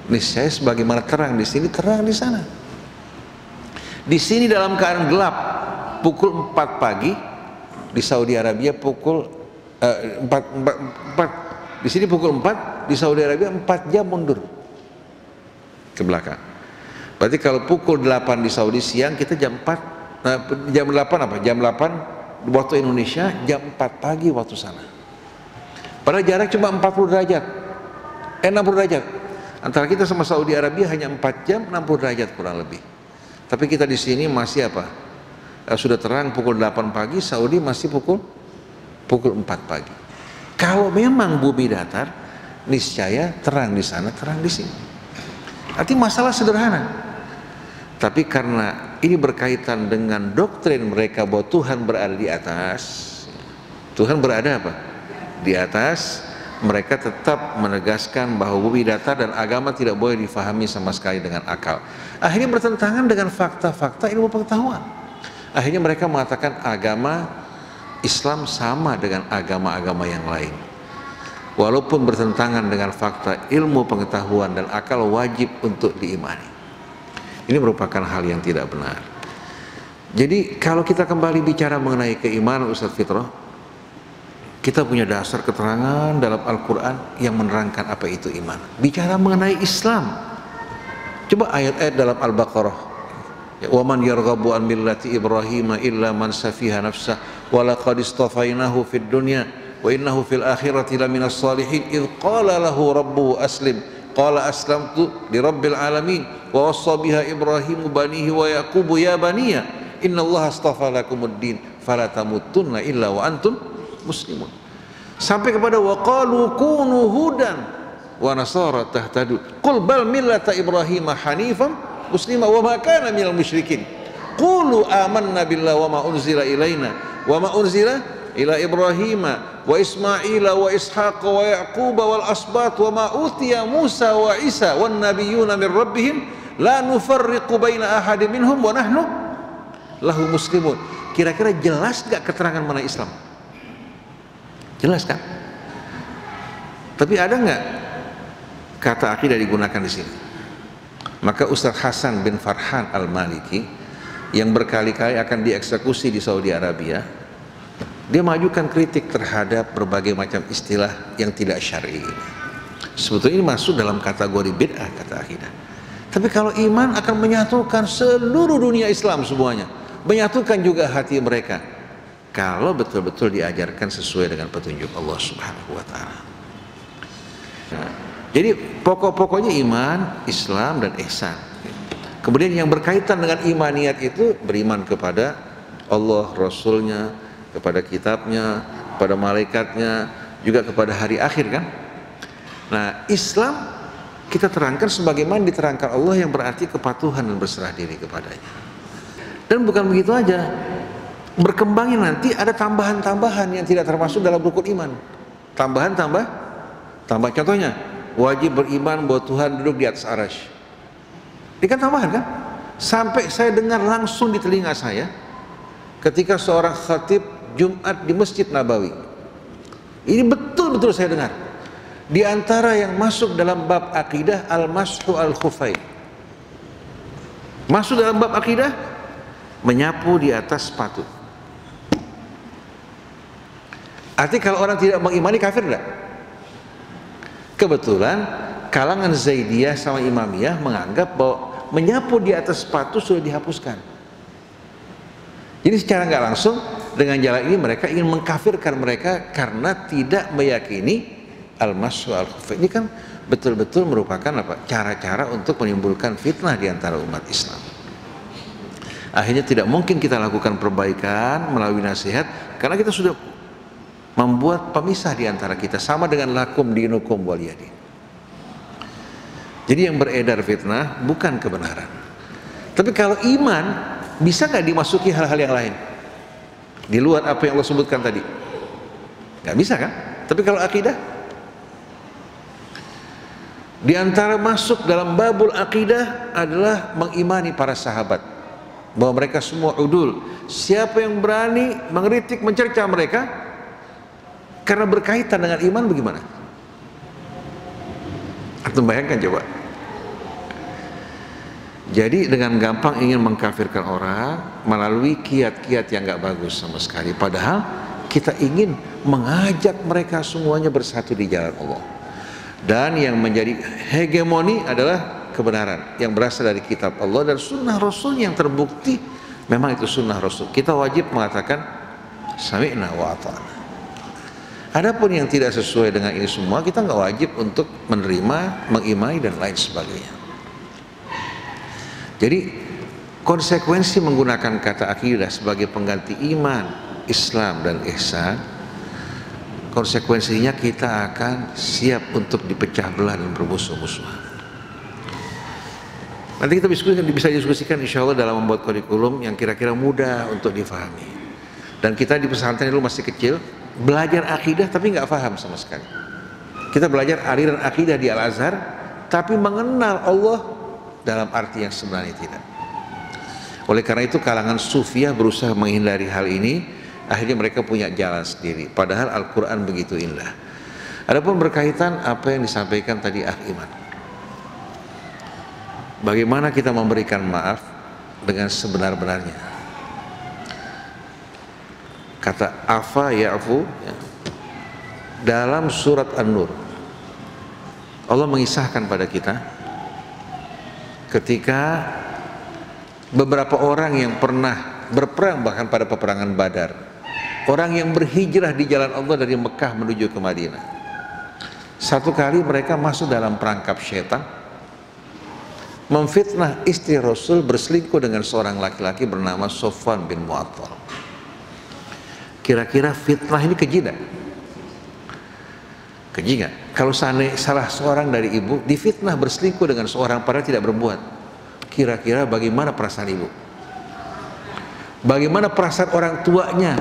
Niscaya sebagaimana terang di sini, terang di sana. Di sini dalam keadaan gelap pukul 4 pagi, di Saudi Arabia pukul 4, di sini pukul 4, di Saudi Arabia 4 jam mundur ke belakang. Berarti kalau pukul 8 di Saudi siang, kita jam 4, jam 8 apa? Jam 8 waktu Indonesia, jam 4 pagi waktu sana. Padahal jarak cuma 40 derajat, 60 derajat. Antara kita sama Saudi Arabia hanya 4 jam 60 derajat kurang lebih. Tapi kita di sini masih apa? Sudah terang pukul 8 pagi, Saudi masih pukul 4 pagi. Kalau memang bumi datar, niscaya terang di sana, terang di sini. Artinya masalah sederhana. Tapi karena ini berkaitan dengan doktrin mereka bahwa Tuhan berada di atas, Tuhan berada apa? Di atas, mereka tetap menegaskan bahwa bumi datar dan agama tidak boleh difahami sama sekali dengan akal. Akhirnya bertentangan dengan fakta-fakta ilmu pengetahuan. Akhirnya mereka mengatakan agama Islam sama dengan agama-agama yang lain. Walaupun bertentangan dengan fakta ilmu pengetahuan dan akal, wajib untuk diimani. Ini merupakan hal yang tidak benar. Jadi kalau kita kembali bicara mengenai keimanan, Ustaz Fitrah, kita punya dasar keterangan dalam Al-Quran yang menerangkan apa itu iman. Bicara mengenai Islam, coba ayat-ayat dalam Al-Baqarah. Wa man yarghabu an millati Ibrahim illa man safiha nafsah wa laqad istafainahu fid dunya wa innahu fil akhirati laminas salihin idh qala lahu rabbuhu aslim qala aslamtu li rabbil alamin wa wassa biha Ibrahim banihi wa Yaqub ya baniya innallaha astafa lakumud din fala tamutunna illa wa antum muslimun. Sampai kepada wa qalu kunu hudan wa nasara tahtadu qul bal millata Ibrahim hanifan muslima wa ma kana minal musyrikin qulu amanna billahi wa ma unzila ilaina wa ma unzila ila Ibrahim wa Ismaila wa Ishaq wa Yaqub wal asbat wa ma utiya Musa wa Isa wan nabiyyuna min rabbihim la nufarriqu baina ahadin minhum wa nahnu lahu muslimun. Kira-kira jelas gak keterangan mana Islam? Jelas kan? Tapi ada nggak kata akidah digunakan di sini? Maka Ustaz Hasan bin Farhan Al-Maliki yang berkali-kali akan dieksekusi di Saudi Arabia, dia mengajukan kritik terhadap berbagai macam istilah yang tidak syar'i ini. Sebetulnya ini masuk dalam kategori bid'ah kata akidah. Tapi kalau iman akan menyatukan seluruh dunia Islam semuanya, menyatukan juga hati mereka kalau betul-betul diajarkan sesuai dengan petunjuk Allah Subhanahu wa taala. Nah, jadi pokok-pokoknya iman, Islam dan ihsan. Kemudian yang berkaitan dengan imaniyat itu beriman kepada Allah, Rasulnya, kepada kitabnya, kepada malaikatnya, juga kepada hari akhir kan. Nah, Islam kita terangkan sebagaimana diterangkan Allah yang berarti kepatuhan dan berserah diri kepadanya. Dan bukan begitu aja, berkembangnya nanti ada tambahan-tambahan yang tidak termasuk dalam rukun iman. Tambah. Contohnya, wajib beriman bahwa Tuhan duduk di atas arasy. Ini kan tambahan kan? Sampai saya dengar langsung di telinga saya ketika seorang khatib Jumat di Masjid Nabawi. Ini betul-betul saya dengar. Di antara yang masuk dalam bab akidah al-mashu al-khufain. Masuk dalam bab akidah menyapu di atas sepatu. Arti kalau orang tidak mengimani kafir enggak? Kebetulan kalangan Zaidiyah sama Imamiyah menganggap bahwa menyapu di atas sepatu sudah dihapuskan. Jadi secara nggak langsung dengan jalan ini mereka ingin mengkafirkan mereka karena tidak meyakini al-mashu al-khufain. Ini kan betul-betul merupakan apa? Cara-cara untuk menimbulkan fitnah di antara umat Islam. Akhirnya tidak mungkin kita lakukan perbaikan melalui nasihat karena kita sudah membuat pemisah di antara kita, sama dengan lakum dinukum waliyadin. Jadi yang beredar fitnah bukan kebenaran. Tapi kalau iman bisa nggak dimasuki hal-hal yang lain di luar apa yang Allah sebutkan tadi? Nggak bisa kan? Tapi kalau akidah, di antara masuk dalam babul akidah adalah mengimani para sahabat bahwa mereka semua udul. Siapa yang berani mengkritik, mencerca mereka karena berkaitan dengan iman, bagaimana? Atau bayangkan coba. Jadi dengan gampang ingin mengkafirkan orang melalui kiat-kiat yang nggak bagus sama sekali. Padahal kita ingin mengajak mereka semuanya bersatu di jalan Allah. Dan yang menjadi hegemoni adalah kebenaran yang berasal dari kitab Allah dan sunnah Rasul yang terbukti memang itu sunnah Rasul. Kita wajib mengatakan sami'na wa ata'na. Adapun yang tidak sesuai dengan ini semua, kita nggak wajib untuk menerima, mengimani dan lain sebagainya. Jadi konsekuensi menggunakan kata akidah sebagai pengganti iman, Islam dan ihsan, konsekuensinya kita akan siap untuk dipecah belah dan bermusuh-musuhan. Nanti kita bisa diskusikan insya Allah dalam membuat kurikulum yang kira-kira mudah untuk difahami. Dan kita di pesantren dulu masih kecil, belajar akidah tapi nggak paham sama sekali. Kita belajar aliran akidah di Al-Azhar tapi mengenal Allah dalam arti yang sebenarnya tidak. Oleh karena itu kalangan Sufiyah berusaha menghindari hal ini, akhirnya mereka punya jalan sendiri. Padahal Al-Quran begitu indah. Adapun berkaitan apa yang disampaikan tadi Iman, bagaimana kita memberikan maaf dengan sebenar-benarnya. Kata afa ya'fu ya. Dalam surat An-Nur Allah mengisahkan pada kita ketika beberapa orang yang pernah berperang bahkan pada peperangan Badar, orang yang berhijrah di jalan Allah dari Mekah menuju ke Madinah, Satu kali mereka masuk dalam perangkap syaitan, memfitnah istri Rasul berselingkuh dengan seorang laki-laki bernama Sofwan bin Mu'attal. Kira-kira fitnah ini keji nggak? Keji nggak? Kalau salah seorang dari ibu difitnah berselingkuh dengan seorang padahal tidak berbuat, kira-kira bagaimana perasaan ibu? Bagaimana perasaan orang tuanya?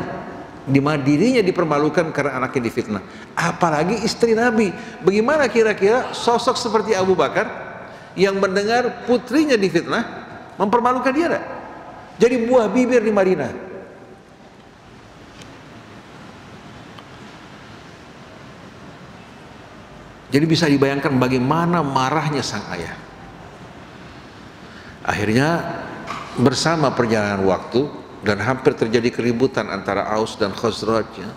Di mana dirinya dipermalukan karena anaknya difitnah, apalagi istri Nabi. Bagaimana kira-kira sosok seperti Abu Bakar yang mendengar putrinya difitnah mempermalukan dia? Jadi buah bibir di Madinah. Jadi bisa dibayangkan bagaimana marahnya sang ayah. Akhirnya bersama perjalanan waktu dan hampir terjadi keributan antara Aus dan Khazraj, ya,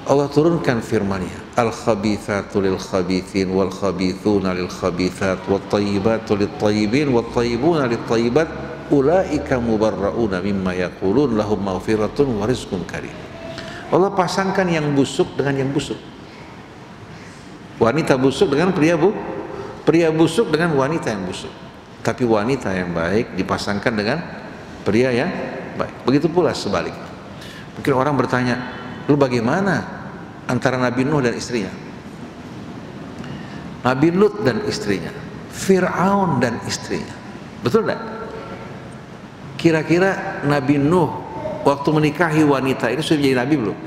Allah turunkan firman-Nya, al-khabithatu lil-khabithin wal-khabithuna lil-khabithat wat-tayyibatu lit-tayyibin wat-tayyibuna lit-tayyibat ulaika mubarrauna mimma yaqulun lahum maghfiratun wa rizqun karim. Allah pasangkan yang busuk dengan yang busuk. Wanita busuk dengan pria busuk dengan wanita yang busuk. Tapi wanita yang baik dipasangkan dengan pria yang baik. Begitu pula sebaliknya. Mungkin orang bertanya, lu bagaimana antara Nabi Nuh dan istrinya, Nabi Lut dan istrinya, Fir'aun dan istrinya? Betul tidak? Kira-kira Nabi Nuh waktu menikahi wanita ini sudah menjadi Nabi belum?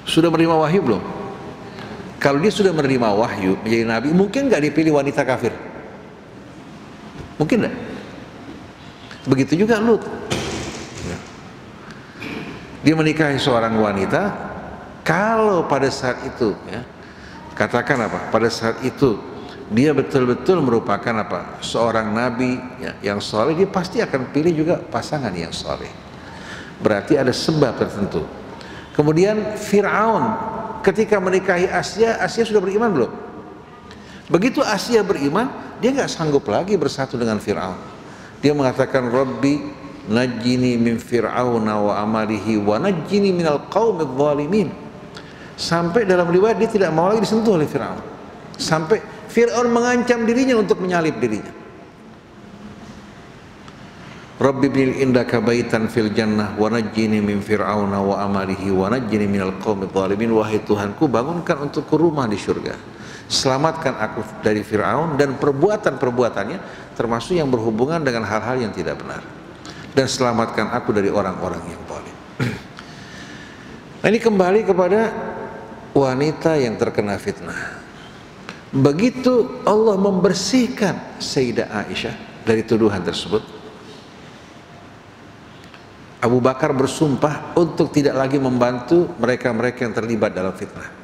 Sudah menerima wahyu belum? Kalau dia sudah menerima wahyu menjadi Nabi, mungkin nggak dipilih wanita kafir? Mungkin enggak? Begitu juga Lut. Dia menikahi seorang wanita, kalau pada saat itu, ya, katakan apa? Pada saat itu dia betul-betul merupakan apa? Seorang nabi, ya, yang soleh, dia pasti akan pilih juga pasangan yang soleh. Berarti ada sebab tertentu. Kemudian Fir'aun ketika menikahi Asia, Asia sudah beriman belum? Begitu Asia beriman, dia nggak sanggup lagi bersatu dengan Fir'aun. Dia mengatakan, Rabbi najjini min Fir'auna wa amalihi wa najjini minal qaumidz zalimin. Sampai dalam riwayat dia tidak mau lagi disentuh oleh Fir'aun. Sampai Fir'aun mengancam dirinya untuk menyalib dirinya. Rabbi bil indaka baitan fil jannah wa najjini min Fir'auna wa amalihi wa najjini minal qaumidz zalimin. Wahai Tuhanku, bangunkan untukku rumah di surga. Selamatkan aku dari Fir'aun dan perbuatan-perbuatannya, termasuk yang berhubungan dengan hal-hal yang tidak benar, dan selamatkan aku dari orang-orang yang zalim. Nah, ini kembali kepada wanita yang terkena fitnah. Begitu Allah membersihkan Sayyidah Aisyah dari tuduhan tersebut, Abu Bakar bersumpah untuk tidak lagi membantu mereka-mereka yang terlibat dalam fitnah.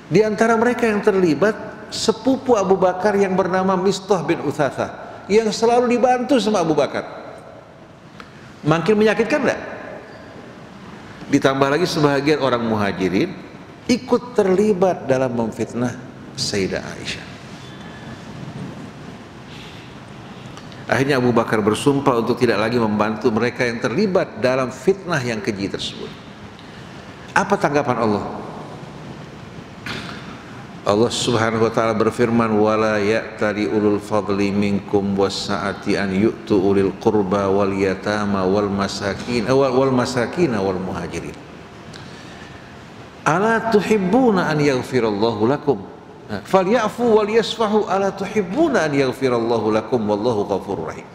Di antara mereka yang terlibat, sepupu Abu Bakar yang bernama Mistah bin Utsatsah, yang selalu dibantu sama Abu Bakar. Makin menyakitkan enggak? Ditambah lagi sebagian orang muhajirin ikut terlibat dalam memfitnah Sayyidah Aisyah. Akhirnya Abu Bakar bersumpah untuk tidak lagi membantu mereka yang terlibat dalam fitnah yang keji tersebut. Apa tanggapan Allah? Allah Subhanahu wa taala berfirman, wala ya'tali ulul fadli minkum was-sa'ati an yu'tu ulil qurba wal yatama wal masakin wal muhajirin. Ala tuhibbuna an yaghfirallahu lakum falyafu wal yasfahu ala tuhibbuna an yaghfirallahu lakum wallahu ghafurur rahim.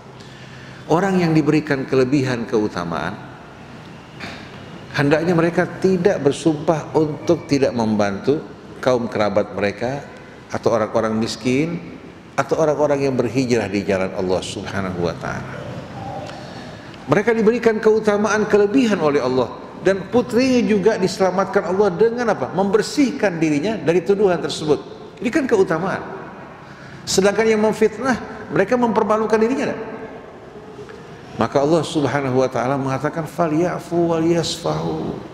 Orang yang diberikan kelebihan keutamaan, hendaknya mereka tidak bersumpah untuk tidak membantu kaum kerabat mereka, atau orang-orang miskin, atau orang-orang yang berhijrah di jalan Allah Subhanahu wa ta'ala. Mereka diberikan keutamaan kelebihan oleh Allah, dan putrinya juga diselamatkan Allah dengan apa? Membersihkan dirinya dari tuduhan tersebut. Ini kan keutamaan. Sedangkan yang memfitnah, mereka mempermalukan dirinya. Maka Allah Subhanahu wa ta'ala mengatakan, falyafu wal yasfahu.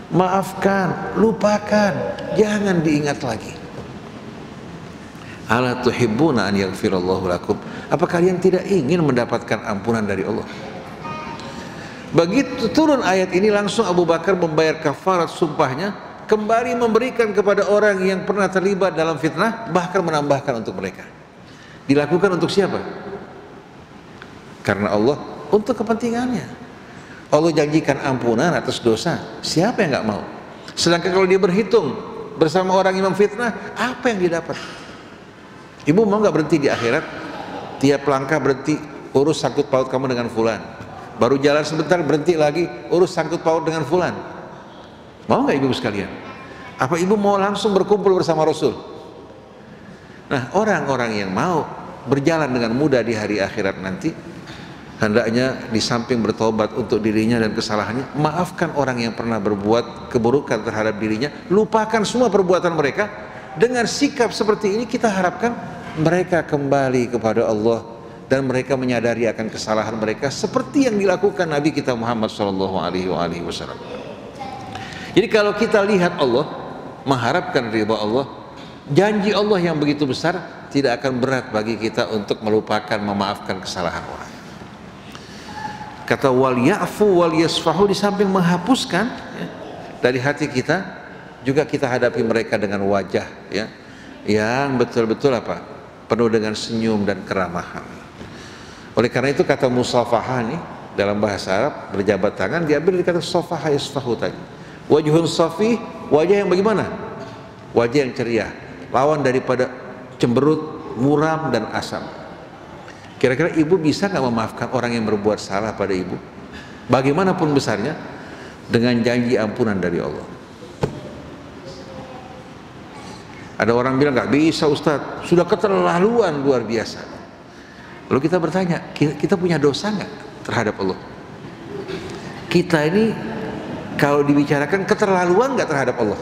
Maafkan, lupakan, jangan diingat lagi. Ala tuhibbuna an yaghfirallahu lakum. Apa kalian tidak ingin mendapatkan ampunan dari Allah? Begitu turun ayat ini, langsung Abu Bakar membayar kafarat sumpahnya kembali memberikan kepada orang yang pernah terlibat dalam fitnah, bahkan menambahkan untuk mereka. Dilakukan untuk siapa? Karena Allah, untuk kepentingannya. Allah janjikan ampunan atas dosa, siapa yang nggak mau? Sedangkan kalau dia berhitung bersama orang yang memfitnah, apa yang dia dapat? Ibu mau nggak berhenti di akhirat? Tiap langkah berhenti, urus sangkut paut kamu dengan fulan. Baru jalan sebentar berhenti lagi, urus sangkut paut dengan fulan. Mau nggak ibu sekalian? Apa ibu mau langsung berkumpul bersama Rasul? Nah, orang-orang yang mau berjalan dengan mudah di hari akhirat nanti, hendaknya di samping bertobat untuk dirinya dan kesalahannya, maafkan orang yang pernah berbuat keburukan terhadap dirinya, lupakan semua perbuatan mereka. Dengan sikap seperti ini kita harapkan mereka kembali kepada Allah dan mereka menyadari akan kesalahan mereka seperti yang dilakukan Nabi kita Muhammad SAW. Jadi kalau kita lihat Allah, mengharapkan ridha Allah, janji Allah yang begitu besar, tidak akan berat bagi kita untuk melupakan, memaafkan kesalahan orang. Kata wal ya'fu wal yasfahu, di samping menghapuskan ya, dari hati kita, juga kita hadapi mereka dengan wajah ya, yang betul-betul apa? Penuh dengan senyum dan keramahan. Oleh karena itu kata musafahah nih dalam bahasa Arab, berjabat tangan, diambil dari kata safaha yasfahu tadi. Wajhun safih, wajah yang bagaimana? Wajah yang ceria, lawan daripada cemberut, muram dan asam. Kira-kira ibu bisa nggak memaafkan orang yang berbuat salah pada ibu, bagaimanapun besarnya, dengan janji ampunan dari Allah? Ada orang bilang nggak bisa Ustadz, sudah keterlaluan luar biasa. Lalu kita bertanya, kita punya dosa nggak terhadap Allah? Kita ini kalau dibicarakan keterlaluan nggak terhadap Allah?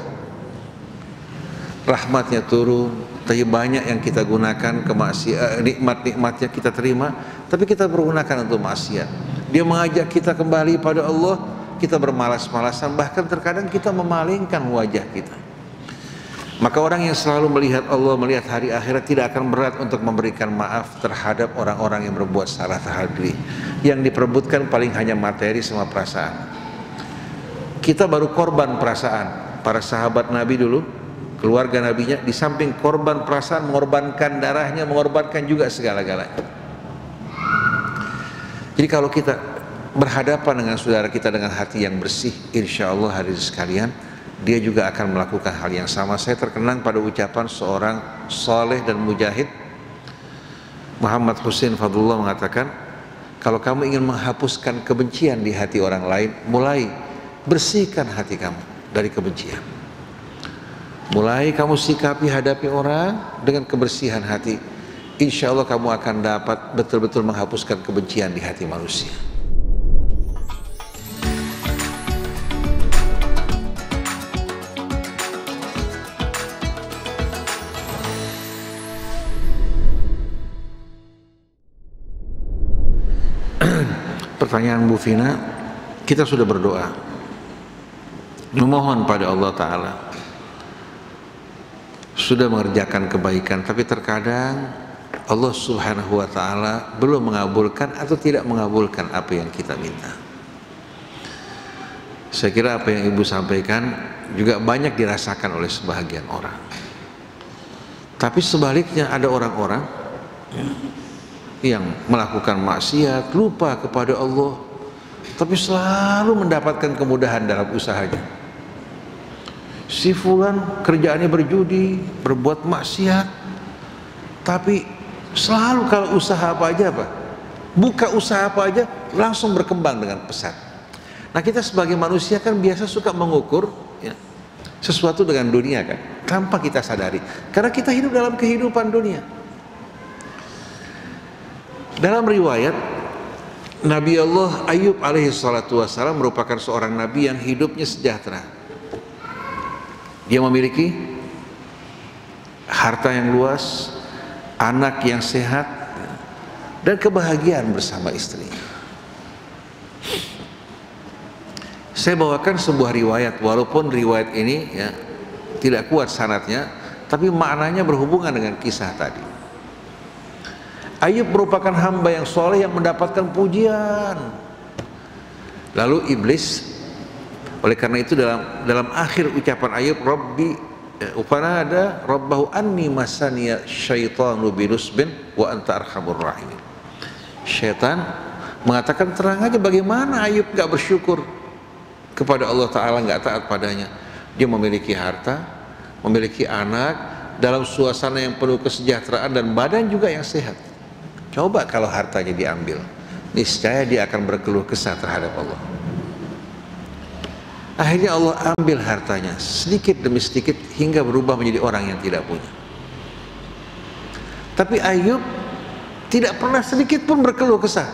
Rahmatnya turun, tapi banyak yang kita gunakan kemaksiatan, nikmat-nikmatnya kita terima, tapi kita pergunakan untuk maksiat. Dia mengajak kita kembali pada Allah, kita bermalas-malasan, bahkan terkadang kita memalingkan wajah kita. Maka orang yang selalu melihat Allah, melihat hari akhirat, tidak akan berat untuk memberikan maaf terhadap orang-orang yang berbuat salah terhadap diri. Yang diperebutkan paling hanya materi sama perasaan. Kita baru korban perasaan. Para sahabat Nabi dulu, keluarga Nabinya, di samping korban perasaan, mengorbankan darahnya, mengorbankan juga segala-galanya. Jadi kalau kita berhadapan dengan saudara kita dengan hati yang bersih, insya Allah hadirin sekalian, dia juga akan melakukan hal yang sama. Saya terkenang pada ucapan seorang soleh dan mujahid, Muhammad Husain Fadlullah, mengatakan, kalau kamu ingin menghapuskan kebencian di hati orang lain, mulai bersihkan hati kamu dari kebencian. Mulai kamu sikapi, hadapi orang dengan kebersihan hati, insya Allah kamu akan dapat betul-betul menghapuskan kebencian di hati manusia. Pertanyaan Bu Vina, kita sudah berdoa memohon pada Allah Ta'ala, sudah mengerjakan kebaikan, tapi terkadang Allah Subhanahu wa Ta'ala belum mengabulkan atau tidak mengabulkan apa yang kita minta. Saya kira apa yang Ibu sampaikan juga banyak dirasakan oleh sebahagian orang. Tapi sebaliknya ada orang-orang yang melakukan maksiat, lupa kepada Allah, tapi selalu mendapatkan kemudahan dalam usahanya. Si fulan kerjaannya berjudi, berbuat maksiat, tapi selalu kalau usaha apa aja, buka usaha apa aja, langsung berkembang dengan pesat. Nah, kita sebagai manusia kan biasa suka mengukur ya, sesuatu dengan dunia kan, tanpa kita sadari, karena kita hidup dalam kehidupan dunia. Dalam riwayat, Nabi Allah Ayub alaihi salatu wassalam merupakan seorang nabi yang hidupnya sejahtera. Dia memiliki harta yang luas, anak yang sehat, dan kebahagiaan bersama istrinya. Saya bawakan sebuah riwayat, walaupun riwayat ini ya tidak kuat sanadnya, tapi maknanya berhubungan dengan kisah tadi. Ayub merupakan hamba yang soleh yang mendapatkan pujian. Lalu iblis Oleh karena itu dalam akhir ucapan Ayub, Rabbi upanada Rabbahu anni masaniya syaitanu binusbin wa anta arhamur rahimin. Syaitan mengatakan, terang aja bagaimana Ayub gak bersyukur kepada Allah Ta'ala, gak taat padanya. Dia memiliki harta, memiliki anak, dalam suasana yang penuh kesejahteraan dan badan juga yang sehat. Coba kalau hartanya diambil, niscaya dia akan berkeluh kesah terhadap Allah. Akhirnya Allah ambil hartanya sedikit demi sedikit hingga berubah menjadi orang yang tidak punya. Tapi Ayub tidak pernah sedikit pun berkeluh kesah.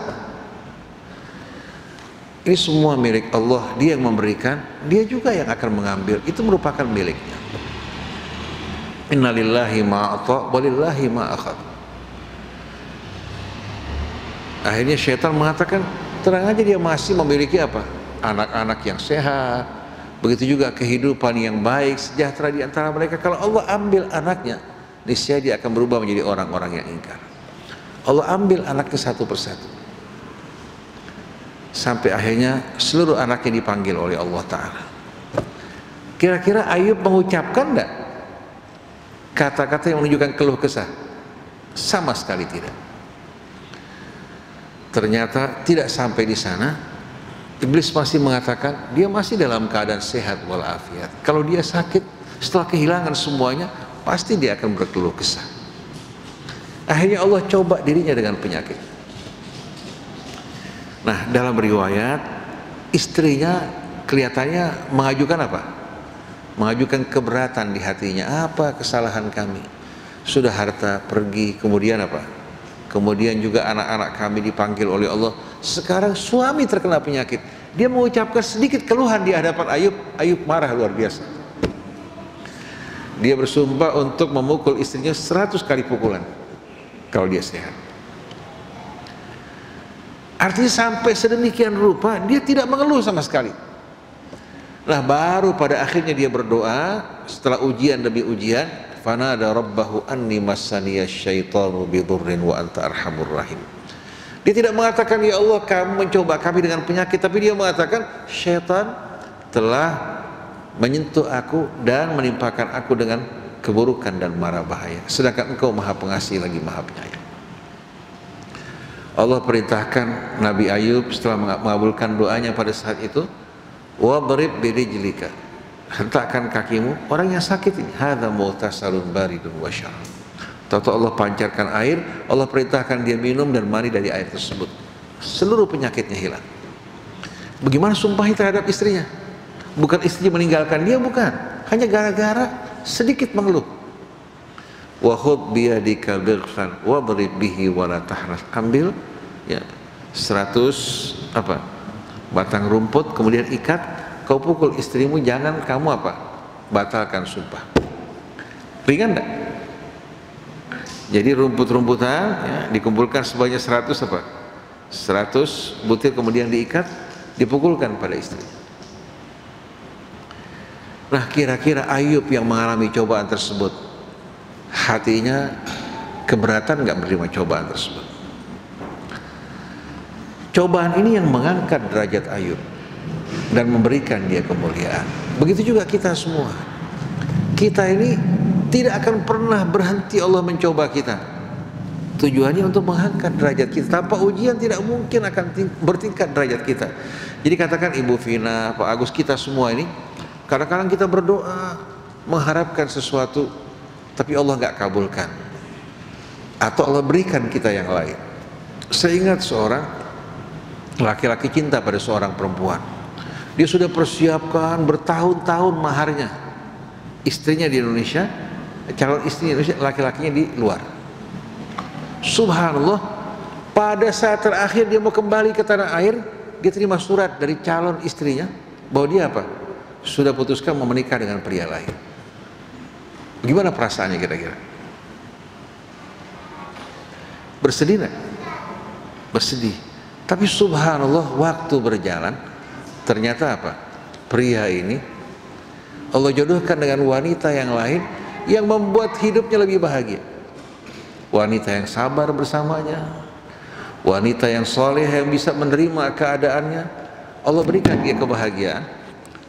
Ini semua milik Allah, dia yang memberikan, dia juga yang akan mengambil, itu merupakan miliknya. Innalillahi ma'ata walillahi ma'akhad. Akhirnya syaitan mengatakan, terang aja dia masih memiliki apa? Anak-anak yang sehat, begitu juga kehidupan yang baik, sejahtera di antara mereka. Kalau Allah ambil anaknya, niscaya dia akan berubah menjadi orang-orang yang ingkar. Allah ambil anaknya satu persatu, sampai akhirnya seluruh anaknya dipanggil oleh Allah Ta'ala. Kira-kira Ayub mengucapkan enggak kata-kata yang menunjukkan keluh kesah? Sama sekali tidak. Ternyata tidak sampai di sana, iblis masih mengatakan dia masih dalam keadaan sehat walafiat. Kalau dia sakit, setelah kehilangan semuanya, pasti dia akan berkeluh kesah. Akhirnya Allah coba dirinya dengan penyakit. Nah, dalam riwayat, istrinya kelihatannya mengajukan apa? Mengajukan keberatan di hatinya. Apa kesalahan kami? Sudah harta pergi, kemudian apa? Kemudian juga anak-anak kami dipanggil oleh Allah. Sekarang suami terkena penyakit. Dia mengucapkan sedikit keluhan di hadapan Ayub. Ayub marah luar biasa. Dia bersumpah untuk memukul istrinya 100 kali pukulan kalau dia sehat. Artinya sampai sedemikian rupa dia tidak mengeluh sama sekali. Lah baru pada akhirnya dia berdoa setelah ujian demi ujian, fanada rabbahu anni massaniya syaitanu bidurrin wa anta arhamur rahim. Dia tidak mengatakan ya Allah kamu mencoba kami dengan penyakit, tapi dia mengatakan syaitan telah menyentuh aku dan menimpakan aku dengan keburukan dan mara bahaya, sedangkan engkau maha pengasih lagi maha penyayang. Allah perintahkan Nabi Ayub setelah mengabulkan doanya pada saat itu, wadrib birijlika, hentakkan kakimu orang yang sakit ini, hadza mughtasalun baridun wa syarab. Tahu Allah pancarkan air, Allah perintahkan dia minum dan mandi dari air tersebut, seluruh penyakitnya hilang. Bagaimana sumpahnya terhadap istrinya? Bukan istrinya meninggalkan dia, bukan, hanya gara-gara sedikit mengeluh. Wa khudh biyadika bighfan wadrib bihi wala tahras. Ambil ya 100 apa? Batang rumput, kemudian ikat, kau pukul istrimu, jangan kamu apa? Batalkan sumpah. Ringan enggak? Jadi rumput-rumputan ya, dikumpulkan sebanyak 100 apa? 100 butir, kemudian diikat, dipukulkan pada istri. Nah, kira-kira Ayub yang mengalami cobaan tersebut, hatinya keberatan nggak menerima cobaan tersebut? Cobaan ini yang mengangkat derajat Ayub dan memberikan dia kemuliaan. Begitu juga kita semua. Kita ini tidak akan pernah berhenti Allah mencoba kita. Tujuannya untuk mengangkat derajat kita. Tanpa ujian tidak mungkin akan bertingkat derajat kita. Jadi katakan Ibu Vina, Pak Agus, kita semua ini kadang-kadang kita berdoa mengharapkan sesuatu, tapi Allah nggak kabulkan, atau Allah berikan kita yang lain. Saya ingat seorang laki-laki cinta pada seorang perempuan. Dia sudah persiapkan bertahun-tahun maharnya. Istrinya di Indonesia, calon istrinya di Indonesia, laki-lakinya di luar. Subhanallah, pada saat terakhir dia mau kembali ke tanah air, dia terima surat dari calon istrinya bahwa dia apa? Sudah putuskan mau menikah dengan pria lain. Gimana perasaannya kira-kira? Bersedih nggak? Bersedih. Tapi subhanallah, waktu berjalan, ternyata apa? Pria ini Allah jodohkan dengan wanita yang lain yang membuat hidupnya lebih bahagia. Wanita yang sabar bersamanya, wanita yang soleh yang bisa menerima keadaannya. Allah berikan dia kebahagiaan.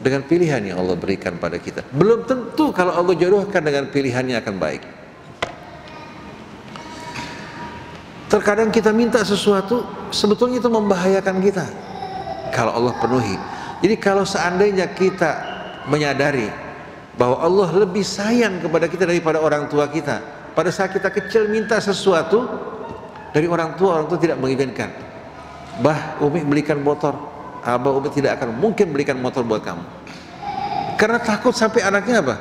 dengan pilihan yang Allah berikan pada kita. Belum tentu kalau Allah jodohkan dengan pilihannya akan baik. Terkadang kita minta sesuatu, sebetulnya itu membahayakan kita kalau Allah penuhi. Jadi kalau seandainya kita menyadari bahwa Allah lebih sayang kepada kita daripada orang tua kita, pada saat kita kecil minta sesuatu dari orang tua tidak mengizinkan. Bah, Umi belikan motor. Abah, Umi tidak akan mungkin belikan motor buat kamu. Karena takut sampai anaknya apa?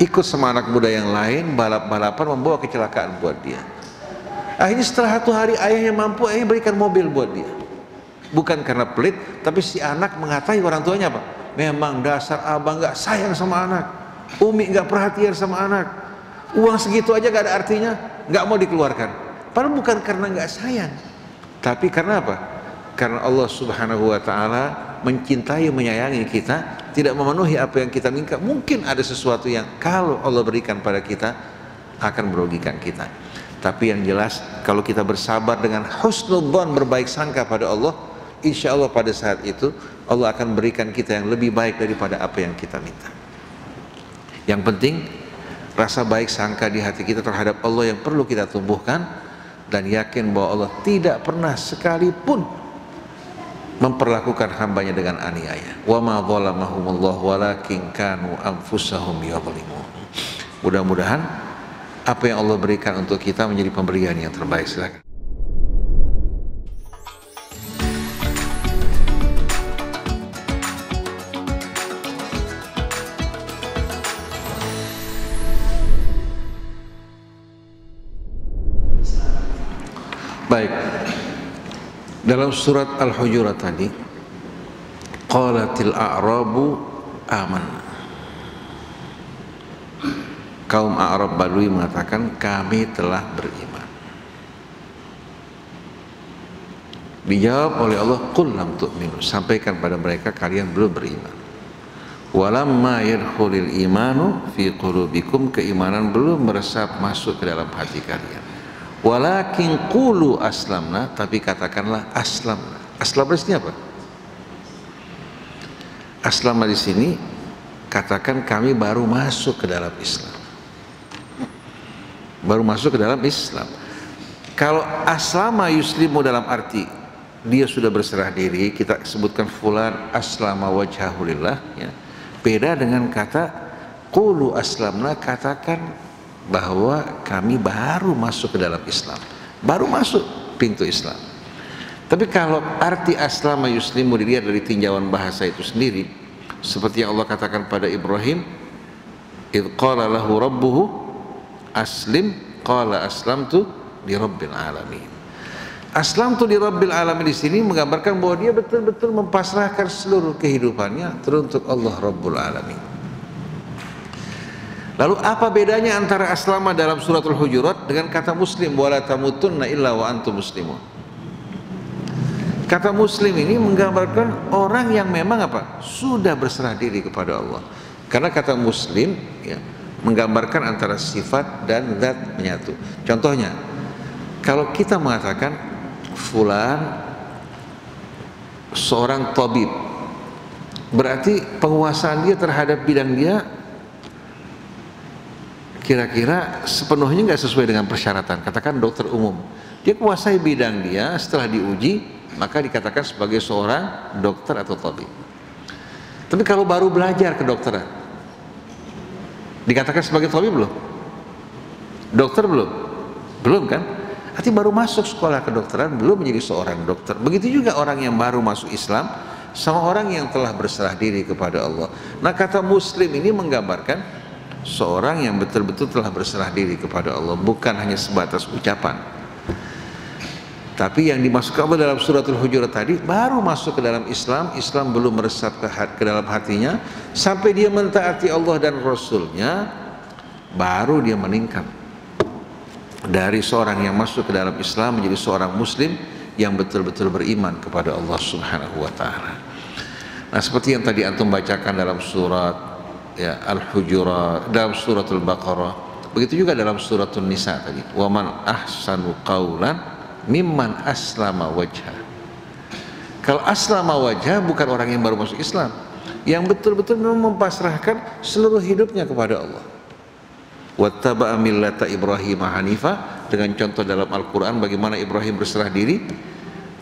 Ikut sama anak muda yang lain, balap-balapan, membawa kecelakaan buat dia. Akhirnya setelah 1 hari ayahnya mampu, ayahnya berikan mobil buat dia. Bukan karena pelit, tapi si anak mengatai orang tuanya apa? Memang dasar abang nggak sayang sama anak. Umi nggak perhatian sama anak. Uang segitu aja nggak ada artinya, nggak mau dikeluarkan. Padahal bukan karena nggak sayang, tapi karena apa? Karena Allah Subhanahu wa Ta'ala mencintai, menyayangi kita, tidak memenuhi apa yang kita minta. Mungkin ada sesuatu yang kalau Allah berikan pada kita akan merugikan kita. Tapi yang jelas, kalau kita bersabar dengan husnudzon, berbaik sangka pada Allah, insya Allah pada saat itu Allah akan berikan kita yang lebih baik daripada apa yang kita minta. Yang penting rasa baik sangka di hati kita terhadap Allah yang perlu kita tumbuhkan, dan yakin bahwa Allah tidak pernah sekalipun memperlakukan hambanya dengan aniaya. Wa ma zalamahumullah walakin kanu anfusahum yadhlimun. Mudah-mudahan apa yang Allah berikan untuk kita menjadi pemberian yang terbaik. Silakan. Baik, dalam surat Al-Hujurat tadi, qalatil a'rabu amanna. Kaum A'rab Badui mengatakan kami telah beriman. Dijawab oleh Allah, qul lam tu'minu, sampaikan pada mereka kalian belum beriman. Walamma yadkhulul imanu fi qulubikum, keimanan belum meresap masuk ke dalam hati kalian. Walakin qulu aslamna, tapi katakanlah aslamna. Aslamna di sini apa? Aslamna di sini katakan kami baru masuk ke dalam Islam. Baru masuk ke dalam Islam. Kalau aslama yuslimu dalam arti dia sudah berserah diri, kita sebutkan fulan aslama wajhahu lillah, ya. Beda dengan kata qulu aslamna, katakan bahwa kami baru masuk ke dalam Islam, baru masuk pintu Islam. Tapi kalau arti aslama yuslimu dilihat dari tinjauan bahasa itu sendiri, seperti yang Allah katakan pada Ibrahim, idh qala lahu rabbuhu aslim qala aslamtu li rabbil alamin. Aslamtu li rabbil alamin di sini menggambarkan bahwa dia betul-betul mempasrahkan seluruh kehidupannya teruntuk Allah Rabbul Alamin. Lalu apa bedanya antara aslama dalam suratul Hujurat dengan kata muslim, wala tamutunna illa wa antum muslimun? Kata muslim ini menggambarkan orang yang memang apa? Sudah berserah diri kepada Allah. Karena kata muslim, ya, menggambarkan antara sifat dan zat menyatu. Contohnya, kalau kita mengatakan fulan seorang tabib, berarti penguasaan dia terhadap bidang dia kira-kira sepenuhnya nggak sesuai dengan persyaratan. Katakan dokter umum, dia kuasai bidang dia, setelah diuji maka dikatakan sebagai seorang dokter atau tabib. Tapi kalau baru belajar kedokteran, dikatakan sebagai tabib belum? Dokter belum? Belum kan? Arti baru masuk sekolah kedokteran belum menjadi seorang dokter. Begitu juga orang yang baru masuk Islam sama orang yang telah berserah diri kepada Allah. Nah, kata muslim ini menggambarkan seorang yang betul-betul telah berserah diri kepada Allah, bukan hanya sebatas ucapan. Tapi yang dimasukkan Allah dalam suratul Hujurat tadi, baru masuk ke dalam Islam, Islam belum meresap ke dalam hatinya, sampai dia mentaati Allah dan Rasulnya, baru dia meningkat dari seorang yang masuk ke dalam Islam menjadi seorang muslim yang betul-betul beriman kepada Allah Subhanahu wa Ta'ala. Nah, seperti yang tadi antum bacakan dalam surat, ya, Al-Hujurat, dalam suratul Baqarah, begitu juga dalam suratul Nisa tadi, wa man ahsanu qawlan mimman aslama wajha. Kalau aslama wajha bukan orang yang baru masuk Islam, yang betul-betul memang mempasrahkan seluruh hidupnya kepada Allah. Wattaba'a millata Ibrahim hanifa, dengan contoh dalam Al-Quran bagaimana Ibrahim berserah diri.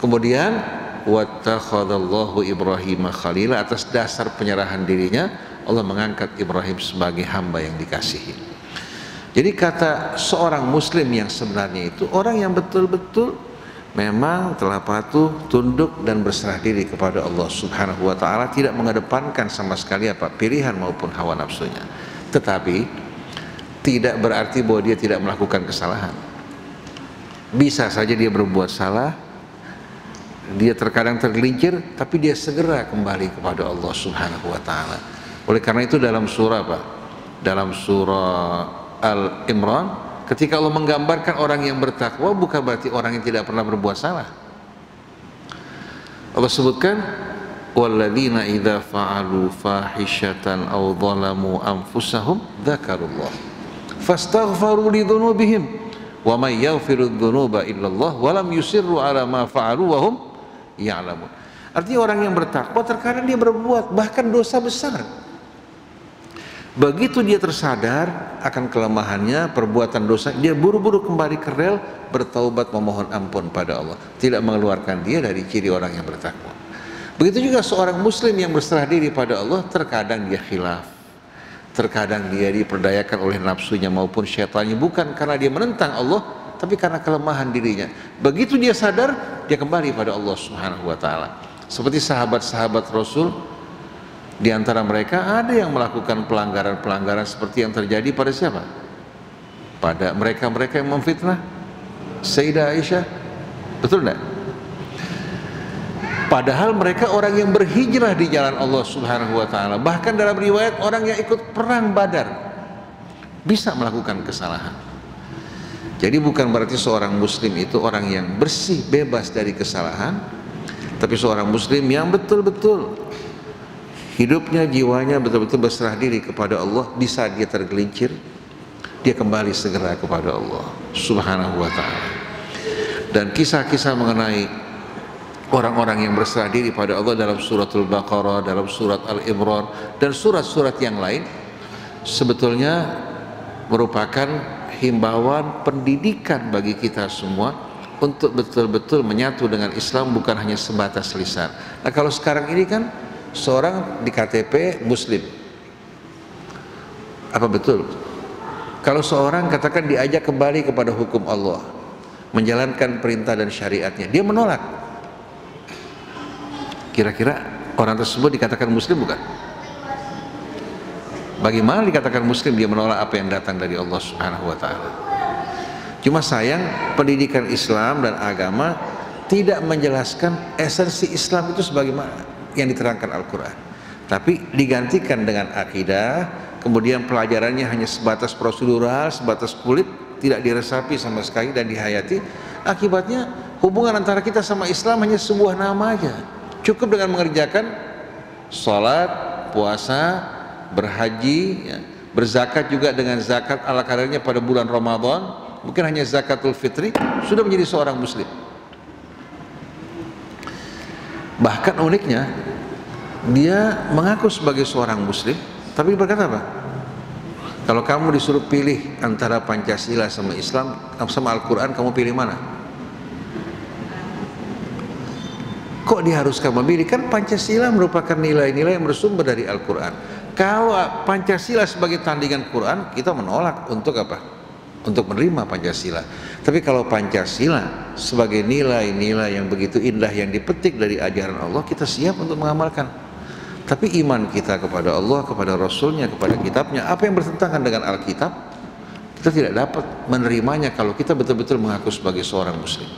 Kemudian wattakhadallahu Ibrahim khalila, atas dasar penyerahan dirinya Allah mengangkat Ibrahim sebagai hamba yang dikasihi. Jadi kata seorang muslim yang sebenarnya itu orang yang betul-betul memang telah patuh, tunduk dan berserah diri kepada Allah Subhanahu wa taala, tidak mengedepankan sama sekali apa pilihan maupun hawa nafsunya. Tetapi tidak berarti bahwa dia tidak melakukan kesalahan. Bisa saja dia berbuat salah, dia terkadang tergelincir, tapi dia segera kembali kepada Allah Subhanahu wa taala. Oleh karena itu dalam surah apa? Dalam surah Al-Imran, ketika Allah menggambarkan orang yang bertakwa bukan berarti orang yang tidak pernah berbuat salah. Allah sebutkan walladzina idza fa'alu fahishatan aw dhalamu anfusahum dzakarullah fastaghfaru lidzunubihim wa may yaghfiru dzunuba illallah wa lam yusirru ala ma fa'alu wa hum ya'lamun. Artinya orang yang bertakwa terkadang dia berbuat bahkan dosa besar. Begitu dia tersadar akan kelemahannya, perbuatan dosa, dia buru-buru kembali ke rel, bertaubat memohon ampun pada Allah, tidak mengeluarkan dia dari ciri orang yang bertakwa. Begitu juga seorang muslim yang berserah diri pada Allah, terkadang dia khilaf, terkadang dia diperdayakan oleh nafsunya maupun syaitannya, bukan karena dia menentang Allah, tapi karena kelemahan dirinya. Begitu dia sadar, dia kembali pada Allah Subhanahu wa taala. Seperti sahabat-sahabat Rasul, di antara mereka ada yang melakukan pelanggaran-pelanggaran seperti yang terjadi pada siapa? Pada mereka-mereka yang memfitnah Sayyidah Aisyah. Betul enggak? Padahal mereka orang yang berhijrah di jalan Allah Subhanahu wa taala. Bahkan dalam riwayat orang yang ikut perang Badar bisa melakukan kesalahan. Jadi bukan berarti seorang muslim itu orang yang bersih, bebas dari kesalahan, tapi seorang muslim yang betul-betul hidupnya, jiwanya betul-betul berserah diri kepada Allah. Di saat dia tergelincir, dia kembali segera kepada Allah Subhanahu wa ta'ala. Dan kisah-kisah mengenai orang-orang yang berserah diri pada Allah dalam suratul Baqarah, dalam surat Al-Imran, dan surat-surat yang lain sebetulnya merupakan himbauan pendidikan bagi kita semua untuk betul-betul menyatu dengan Islam, bukan hanya sebatas lisan. Nah, kalau sekarang ini kan seorang di KTP muslim, apa betul? Kalau seorang katakan diajak kembali kepada hukum Allah, menjalankan perintah dan syariatnya, dia menolak, kira-kira orang tersebut dikatakan muslim bukan? Bagaimana dikatakan muslim dia menolak apa yang datang dari Allah Subhanahu wa ta'ala? Cuma sayang pendidikan Islam dan agama tidak menjelaskan esensi Islam itu sebagaimana yang diterangkan Al-Quran, tapi digantikan dengan akidah. Kemudian pelajarannya hanya sebatas prosedural, sebatas kulit, tidak diresapi sama sekali dan dihayati. Akibatnya hubungan antara kita sama Islam hanya sebuah nama aja. Cukup dengan mengerjakan sholat, puasa, berhaji, ya, berzakat juga dengan zakat ala kadarnya pada bulan Ramadan, mungkin hanya zakatul fitri, sudah menjadi seorang muslim. Bahkan uniknya, dia mengaku sebagai seorang muslim, tapi berkata apa? Kalau kamu disuruh pilih antara Pancasila sama Islam sama Al-Quran, kamu pilih mana? Kok diharuskan memilih? Kan Pancasila merupakan nilai-nilai yang bersumber dari Al-Quran. Kalau Pancasila sebagai tandingan Quran, kita menolak untuk apa? Untuk menerima Pancasila. Tapi kalau Pancasila sebagai nilai-nilai yang begitu indah yang dipetik dari ajaran Allah, kita siap untuk mengamalkan. Tapi iman kita kepada Allah, kepada Rasulnya, kepada kitabnya, apa yang bertentangan dengan Alkitab, kita tidak dapat menerimanya kalau kita betul-betul mengaku sebagai seorang muslim.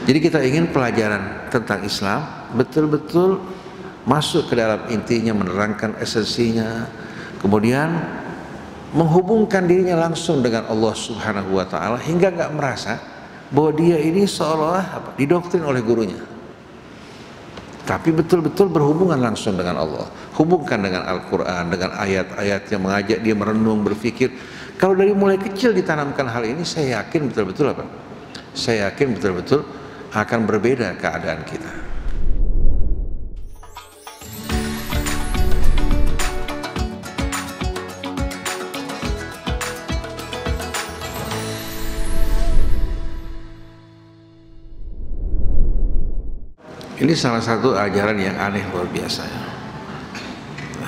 Jadi kita ingin pelajaran tentang Islam betul-betul masuk ke dalam intinya, menerangkan esensinya, kemudian menghubungkan dirinya langsung dengan Allah Subhanahu wa ta'ala, hingga nggak merasa bahwa dia ini seolah-olah didoktrin oleh gurunya, tapi betul-betul berhubungan langsung dengan Allah. Hubungkan dengan Al-Quran, dengan ayat-ayat yang mengajak dia merenung, berpikir. Kalau dari mulai kecil ditanamkan hal ini, saya yakin betul-betul apa? Saya yakin betul-betul akan berbeda keadaan kita. Ini salah satu ajaran yang aneh luar biasa.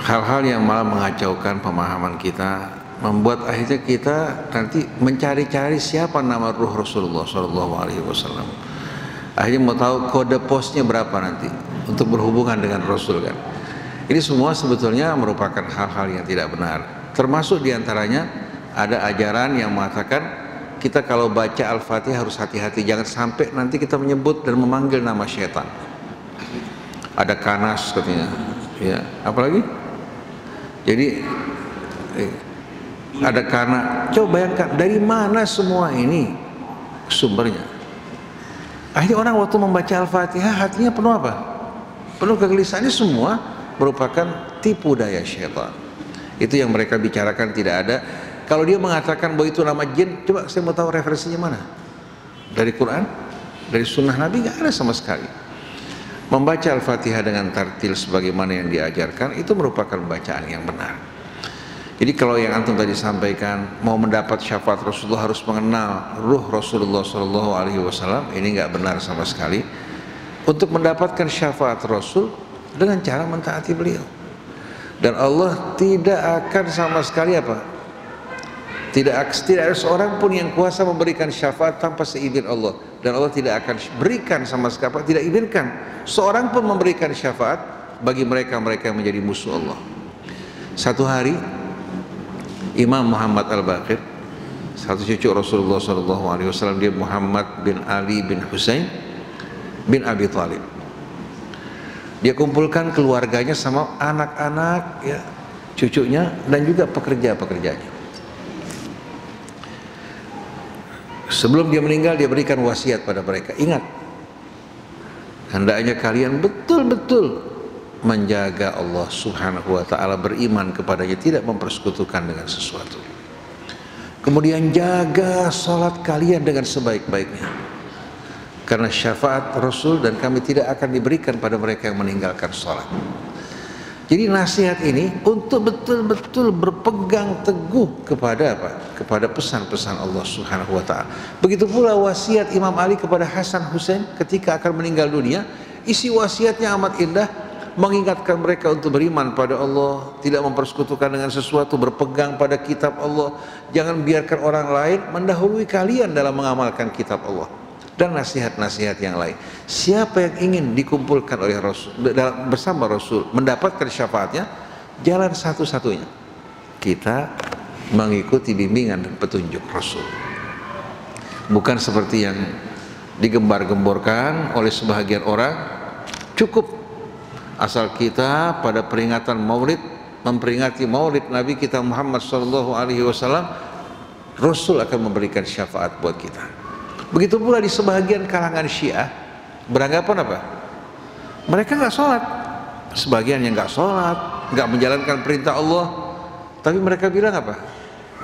Hal-hal yang malah mengacaukan pemahaman kita, membuat akhirnya kita nanti mencari-cari siapa nama ruh Rasulullah SAW. Akhirnya mau tahu kode posnya berapa nanti untuk berhubungan dengan Rasul kan. Ini semua sebetulnya merupakan hal-hal yang tidak benar. Termasuk diantaranya ada ajaran yang mengatakan kita kalau baca Al-Fatihah harus hati-hati, jangan sampai nanti kita menyebut dan memanggil nama syaitan. Ada kanas katanya, ya apalagi? Jadi ada karena, coba bayangkan dari mana semua ini sumbernya. Akhirnya orang waktu membaca Al-Fatihah hatinya penuh apa? Penuh kegelisahan. Ini semua merupakan tipu daya syaitan. Itu yang mereka bicarakan tidak ada. Kalau dia mengatakan bahwa itu nama jin, coba saya mau tahu referensinya mana? Dari Quran? Dari Sunnah Nabi? Gak ada sama sekali. Membaca Al-Fatihah dengan tartil sebagaimana yang diajarkan itu merupakan bacaan yang benar. Jadi kalau yang antum tadi sampaikan mau mendapat syafaat Rasulullah harus mengenal ruh Rasulullah SAW, ini nggak benar sama sekali. Untuk mendapatkan syafaat Rasul dengan cara mentaati beliau, dan Allah tidak akan sama sekali apa? Tidak ada seorang pun yang kuasa memberikan syafaat tanpa seizin Allah, dan Allah tidak akan berikan sama sekali, tidak izinkan seorang pun memberikan syafaat bagi mereka yang menjadi musuh Allah. Satu hari Imam Muhammad Al-Baqir, satu cucu Rasulullah SAW, dia Muhammad bin Ali bin Husain bin Abi Thalib. Dia kumpulkan keluarganya sama anak-anak, ya, cucunya dan juga pekerja-pekerjanya. Sebelum dia meninggal dia berikan wasiat pada mereka, ingat, hendaknya kalian betul-betul menjaga Allah Subhanahu wa ta'ala, beriman kepadanya, tidak mempersekutukan dengan sesuatu. Kemudian jaga salat kalian dengan sebaik-baiknya, karena syafaat Rasul dan kami tidak akan diberikan pada mereka yang meninggalkan salat. Jadi nasihat ini untuk betul-betul berpegang teguh kepada apa? Kepada pesan-pesan Allah Subhanahu wa ta'ala. Begitu pula wasiat Imam Ali kepada Hasan Husain ketika akan meninggal dunia. Isi wasiatnya amat indah, mengingatkan mereka untuk beriman pada Allah, tidak mempersekutukan dengan sesuatu, berpegang pada kitab Allah, jangan biarkan orang lain mendahului kalian dalam mengamalkan kitab Allah, dan nasihat-nasihat yang lain. Siapa yang ingin dikumpulkan oleh Rasul bersama Rasul, mendapatkan syafaatnya, jalan satu-satunya kita mengikuti bimbingan dan petunjuk Rasul, bukan seperti yang digembar-gemborkan oleh sebahagian orang. Cukup asal kita pada peringatan Maulid memperingati Maulid Nabi kita Muhammad SAW, Rasul akan memberikan syafaat buat kita. Begitu pula di sebahagian kalangan Syiah beranggapan apa? Mereka nggak sholat, sebagian yang nggak sholat, nggak menjalankan perintah Allah, tapi mereka bilang apa?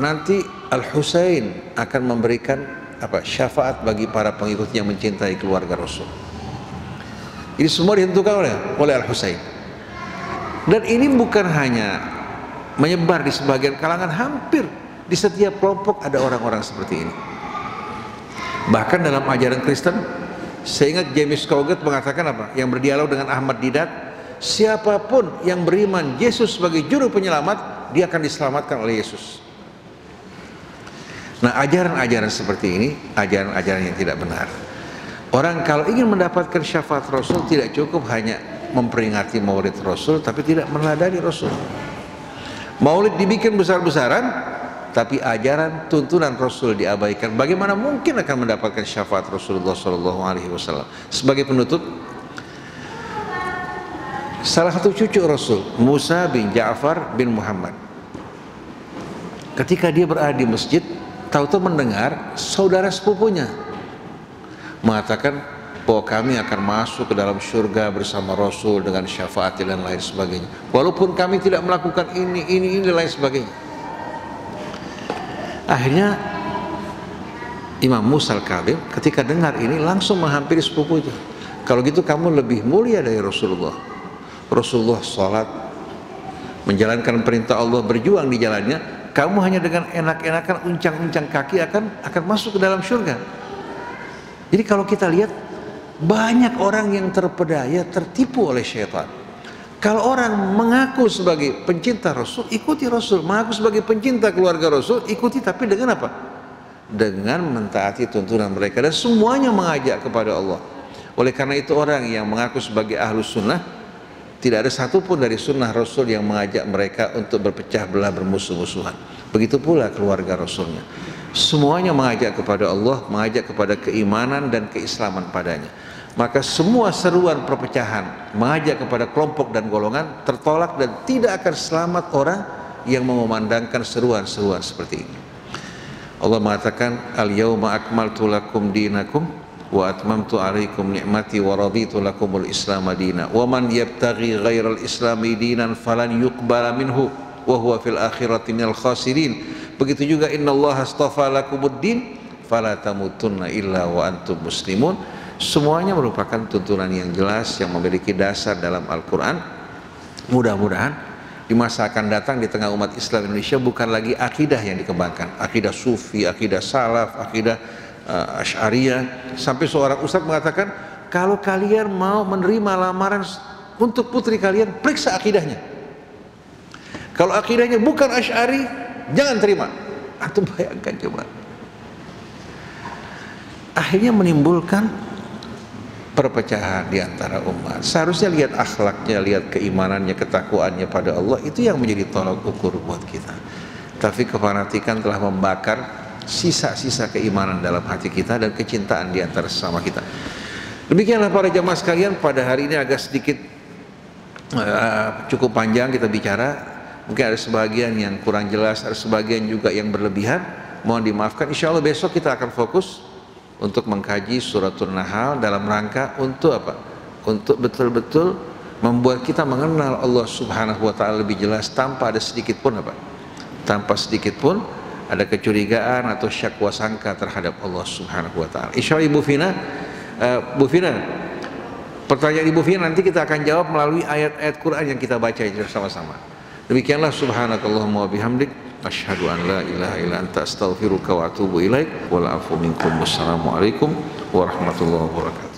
Nanti Al-Husain akan memberikan apa? Syafaat bagi para pengikutnya yang mencintai keluarga Rasul. Ini semua ditentukan oleh Al-Husain. Dan ini bukan hanya menyebar di sebagian kalangan, hampir di setiap kelompok ada orang-orang seperti ini. Bahkan dalam ajaran Kristen, saya ingat James Coughat mengatakan apa? Yang berdialog dengan Ahmad Didat, siapapun yang beriman Yesus sebagai juru penyelamat, dia akan diselamatkan oleh Yesus. Nah, ajaran-ajaran seperti ini, ajaran-ajaran yang tidak benar. Orang kalau ingin mendapatkan syafaat Rasul tidak cukup hanya memperingati Maulid Rasul, tapi tidak meneladani Rasul. Maulid dibikin besar-besaran, tapi ajaran tuntunan Rasul diabaikan. Bagaimana mungkin akan mendapatkan syafaat Rasulullah SAW? Sebagai penutup, salah satu cucu Rasul, Musa bin Ja'far bin Muhammad, ketika dia berada di masjid, tahu-tahu mendengar saudara sepupunya mengatakan bahwa kami akan masuk ke dalam surga bersama Rasul dengan syafaat dan lain sebagainya, walaupun kami tidak melakukan ini dan lain sebagainya. Akhirnya Imam Musa Al-Kadzim ketika dengar ini langsung menghampiri sepupu itu. Kalau gitu kamu lebih mulia dari Rasulullah. Rasulullah sholat, menjalankan perintah Allah, berjuang di jalannya. Kamu hanya dengan enak-enakan uncang-uncang kaki akan masuk ke dalam surga. Jadi kalau kita lihat banyak orang yang terpedaya, tertipu oleh syaitan. Kalau orang mengaku sebagai pencinta Rasul, ikuti Rasul. Mengaku sebagai pencinta keluarga Rasul, ikuti, tapi dengan apa? Dengan mentaati tuntunan mereka, dan semuanya mengajak kepada Allah. Oleh karena itu orang yang mengaku sebagai ahlus sunnah, tidak ada satupun dari sunnah Rasul yang mengajak mereka untuk berpecah belah, bermusuh-musuhan. Begitu pula keluarga Rasulnya. Semuanya mengajak kepada Allah, mengajak kepada keimanan dan keislaman padanya. Maka semua seruan perpecahan, mengajak kepada kelompok dan golongan, tertolak, dan tidak akan selamat orang yang memandangkan seruan-seruan seperti ini. Allah mengatakan, al-yawma akmaltu lakum dinakum wa atmamtu alaikum ni'mati wa raditu lakumul islam madina wa man yabtaghi ghairal islami dinan falan yuqbala minhu wa huwa fil akhirati minal khasirin. Begitu juga innallaha astafa lakumud din fala tamutunna illa wa antum muslimun. Semuanya merupakan tuntunan yang jelas yang memiliki dasar dalam Al-Quran. Mudah-mudahan di masa akan datang di tengah umat Islam Indonesia bukan lagi akidah yang dikembangkan, akidah sufi, akidah salaf, akidah Asy'ariyah. Sampai seorang ustadz mengatakan, kalau kalian mau menerima lamaran untuk putri kalian, periksa akidahnya. Kalau akidahnya bukan Asy'ari, jangan terima. Antum bayangkan coba. Akhirnya menimbulkan perpecahan di antara umat. Seharusnya lihat akhlaknya, lihat keimanannya, ketakwaannya pada Allah, itu yang menjadi tolak ukur buat kita. Tapi kefanatikan telah membakar sisa-sisa keimanan dalam hati kita dan kecintaan di antara sesama kita. Demikianlah para jamaah sekalian, pada hari ini agak sedikit cukup panjang kita bicara. Mungkin ada sebagian yang kurang jelas, ada sebagian juga yang berlebihan. Mohon dimaafkan. Insya Allah besok kita akan fokus untuk mengkaji suratul Nahl dalam rangka untuk apa? Untuk betul-betul membuat kita mengenal Allah Subhanahu wa taala lebih jelas, tanpa ada sedikit pun apa? Tanpa sedikit pun ada kecurigaan atau syakwa sangka terhadap Allah Subhanahu wa taala. Insyaallah Ibu Fina, pertanyaan Ibu Fina nanti kita akan jawab melalui ayat-ayat Quran yang kita baca bersama-sama. Demikianlah, subhanakallahumma wa bihamdik, asyhadu an la ilaha illa anta astaghfiruka wa atubu ilaik. Wal afu minkum. Wassalamualaikum warahmatullahi wabarakatuh.